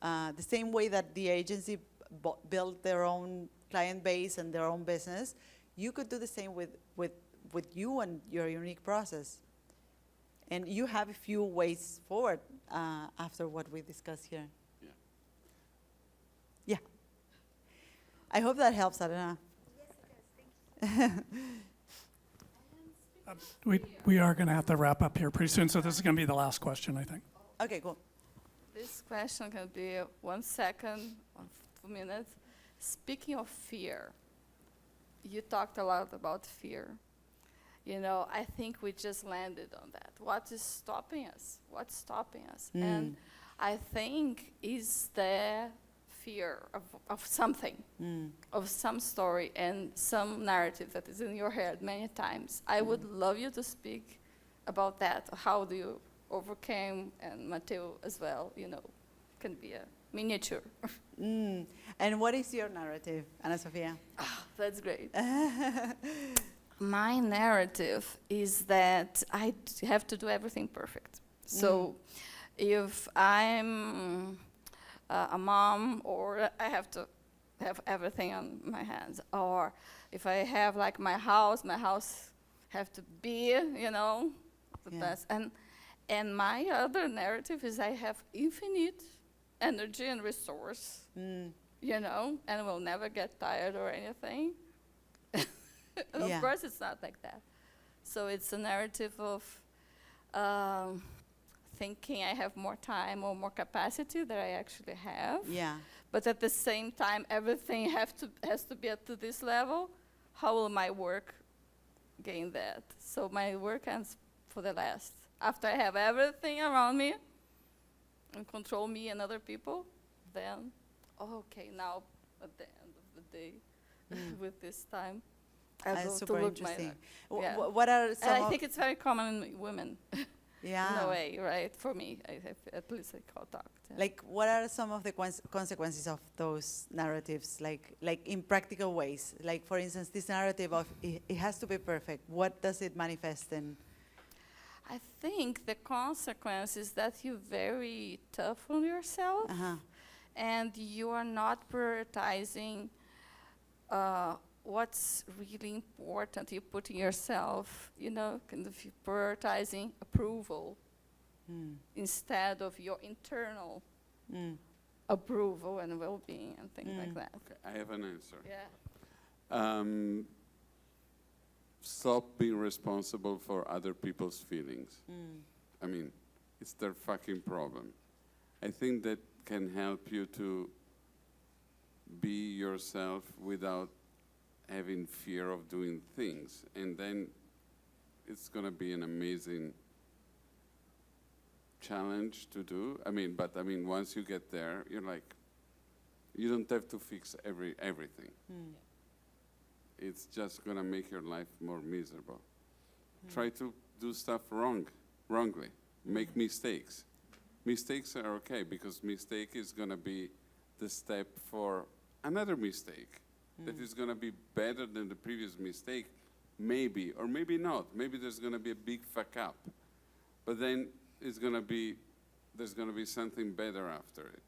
The same way that the agency built their own client base and their own business, you could do the same with you and your unique process. And you have a few ways forward after what we discussed here. Yeah. Yeah. I hope that helps, Adana. We are going to have to wrap up here pretty soon, so this is going to be the last question, I think. Okay, cool. This question can be 1 second, 2 minutes. Speaking of fear, you talked a lot about fear. I think we just landed on that. What is stopping us? What's stopping us? And I think is the fear of something, of some story and some narrative that is in your head many times. I would love you to speak about that. How do you overcame, and Matteo as well, can be a miniature. And what is your narrative, Ana Sofia? That's great. My narrative is that I have to do everything perfect. So if I'm a mom, or I have to have everything on my hands, or if I have like my house have to be, the Yeah. best. And my other narrative is I have infinite energy and resource, and will never get tired or anything. And Yeah. of course, it's not like that. So it's a narrative of thinking I have more time or more capacity that I actually have. Yeah. But at the same time, everything has to be up to this level. How will my work gain that? So my work ends for the last. After I have everything around me and control me and other people, then, okay, now at the end of the day, with this time, I That's go to super look my interesting. yeah. What are some And I of- think it's very common in women, yeah. in a way, right? For me, at least I call talk. Yeah. Like, what are some of the consequences of those narratives, like in practical ways? Like, for instance, this narrative of it has to be perfect. What does it manifest in? I think the consequence is that you're very tough on yourself, and you are not prioritizing what's really important. You're putting yourself, kind of prioritizing approval instead of your internal approval and well-being and things like that. Okay, I have an answer. Yeah. Stop being responsible for other people's feelings. I mean, it's their fucking problem. I think that can help you to be yourself without having fear of doing things. And then it's going to be an amazing challenge to do. But once you get there, you're like, you don't have to fix everything. It's just going to make your life more miserable. Try to do stuff wrongly. Make mistakes. Mistakes are okay, because mistake is going to be the step for another mistake that is going to be better than the previous mistake, maybe, or maybe not. Maybe there's going to be a big fuck up. But then there's going to be something better after it.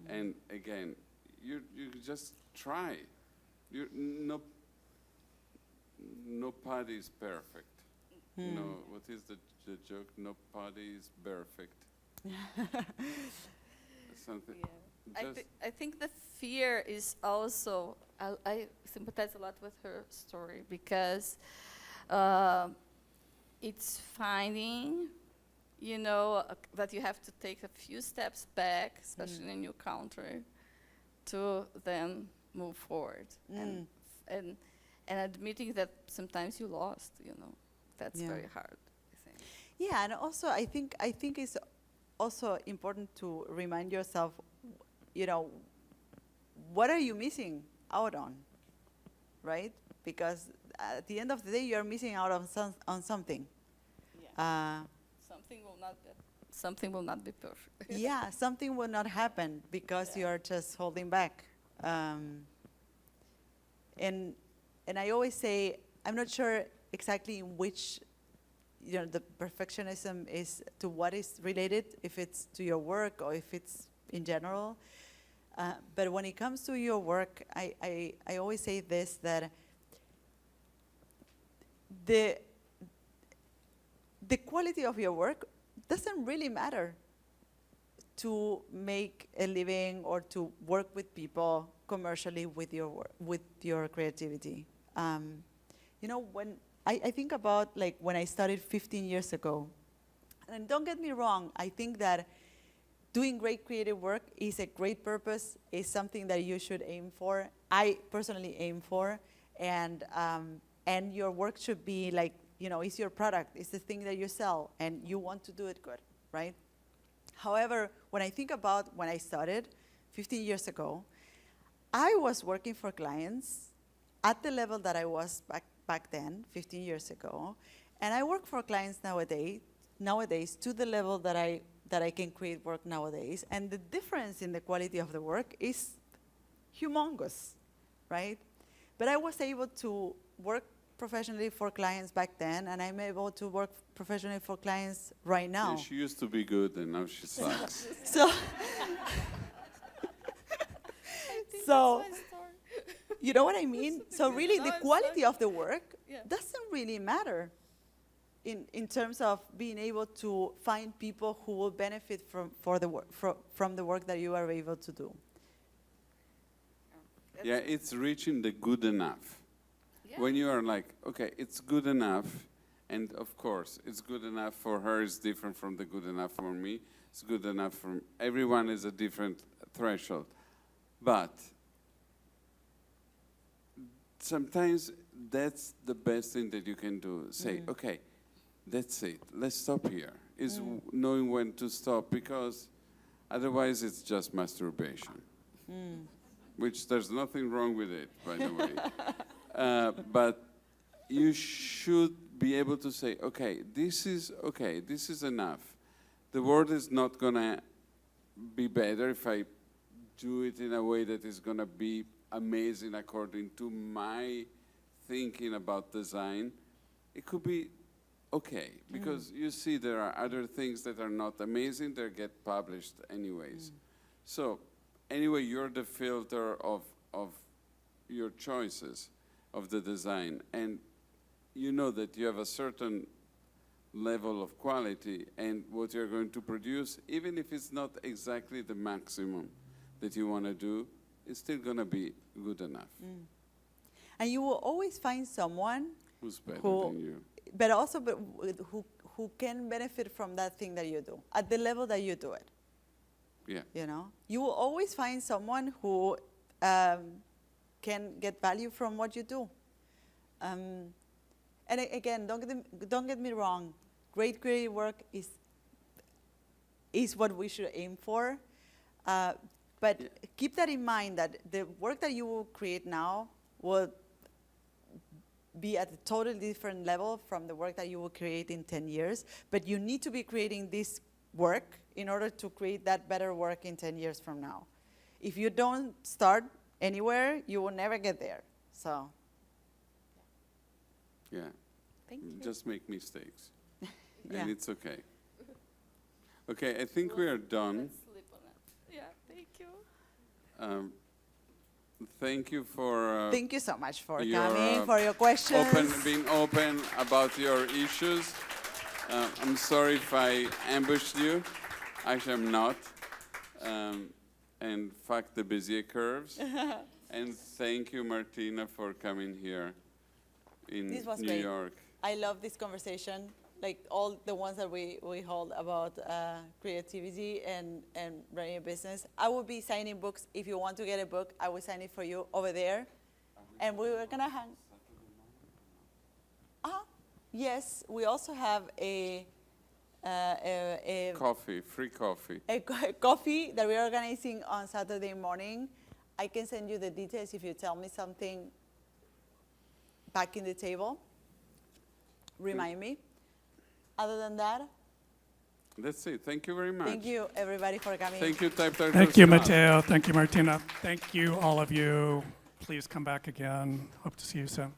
And again, you just try. No party is perfect. No, what is the joke? No party is perfect. Something. Yeah. I think the fear is also, I sympathize a lot with her story because it's finding, that you have to take a few steps back, especially in a new country, to then move forward. And admitting that sometimes you lost, that's very hard, I think. Yeah, and also I think it's also important to remind yourself, what are you missing out on, right? Because at the end of the day, you're missing out on something. Yeah. Something will not be perfect. Yeah, something will not happen because you're just holding back. And I always say, I'm not sure exactly in which, the perfectionism is to what is related, if it's to your work or if it's in general. But when it comes to your work, I always say this, that the quality of your work doesn't really matter to make a living or to work with people commercially with your creativity. When I think about when I started 15 years ago, and don't get me wrong, I think that doing great creative work is a great purpose, is something that you should aim for. I personally aim for, and your work should be it's your product, it's the thing that you sell, and you want to do it good, right? However, when I think about when I started 15 years ago, I was working for clients at the level that I was back then, 15 years ago, and I work for clients nowadays to the level that I can create work nowadays, and the difference in the quality of the work is humongous, right? But I was able to work professionally for clients back then, and I'm able to work professionally for clients right now. Yeah, she used to be good, and now she sucks. So, you know what I mean? So really, the quality of the work doesn't really matter in terms of being able to find people who will benefit from the work that you are able to do. Yeah, it's reaching the good enough. Yeah. When you are like, okay, it's good enough, and of course, it's good enough for her is different from the good enough for me. It's good enough for everyone is a different threshold. But sometimes that's the best thing that you can do. Say, okay, that's it. Let's stop here. Is knowing when to stop, because otherwise it's just masturbation. Which there's nothing wrong with it, by the way. But you should be able to say, okay, this is enough. The world is not gonna be better if I do it in a way that is gonna be amazing according to my thinking about design. It could be okay, because you see there are other things that are not amazing, they get published anyways. So anyway, you're the filter of your choices of the design, and you know that you have a certain level of quality, and what you're going to produce, even if it's not exactly the maximum that you want to do, it's still going to be good enough. And you will always find someone Who's better than you. but also who can benefit from that thing that you do at the level that you do it. Yeah. You will always find someone who can get value from what you do. And again, don't get me wrong. Great creative work is what we should aim for. But keep that in mind, that the work that you will create now will be at a totally different level from the work that you will create in 10 years. But you need to be creating this work in order to create that better work in 10 years from now. If you don't start anywhere, you will never get there. So. Yeah. Thank you. Just make mistakes. Yeah. And it's okay. Okay, I think we are done. Let's sleep on it. Yeah, thank you. Thank you for Thank you so much for your, coming, for your questions. being open about your issues. I'm sorry if I ambushed you. Actually, I'm not. And fuck the Bezier curves. And thank you, Martina, for coming here in This was New great. York. I love this conversation, like all the ones that we hold about creativity and running a business. I will be signing books. If you want to get a book, I will sign it for you over there. And we were gonna hang. Yes, we also have a Coffee, free coffee. coffee that we're organizing on Saturday morning. I can send you the details if you tell me something back in the table. Remind me. Other than that, That's it. Thank you very much. thank you everybody for coming. Thank you, Type Doctor Thank you, Scott. Matteo. Thank you, Martina. Thank you, all of you. Please come back again. Hope to see you soon.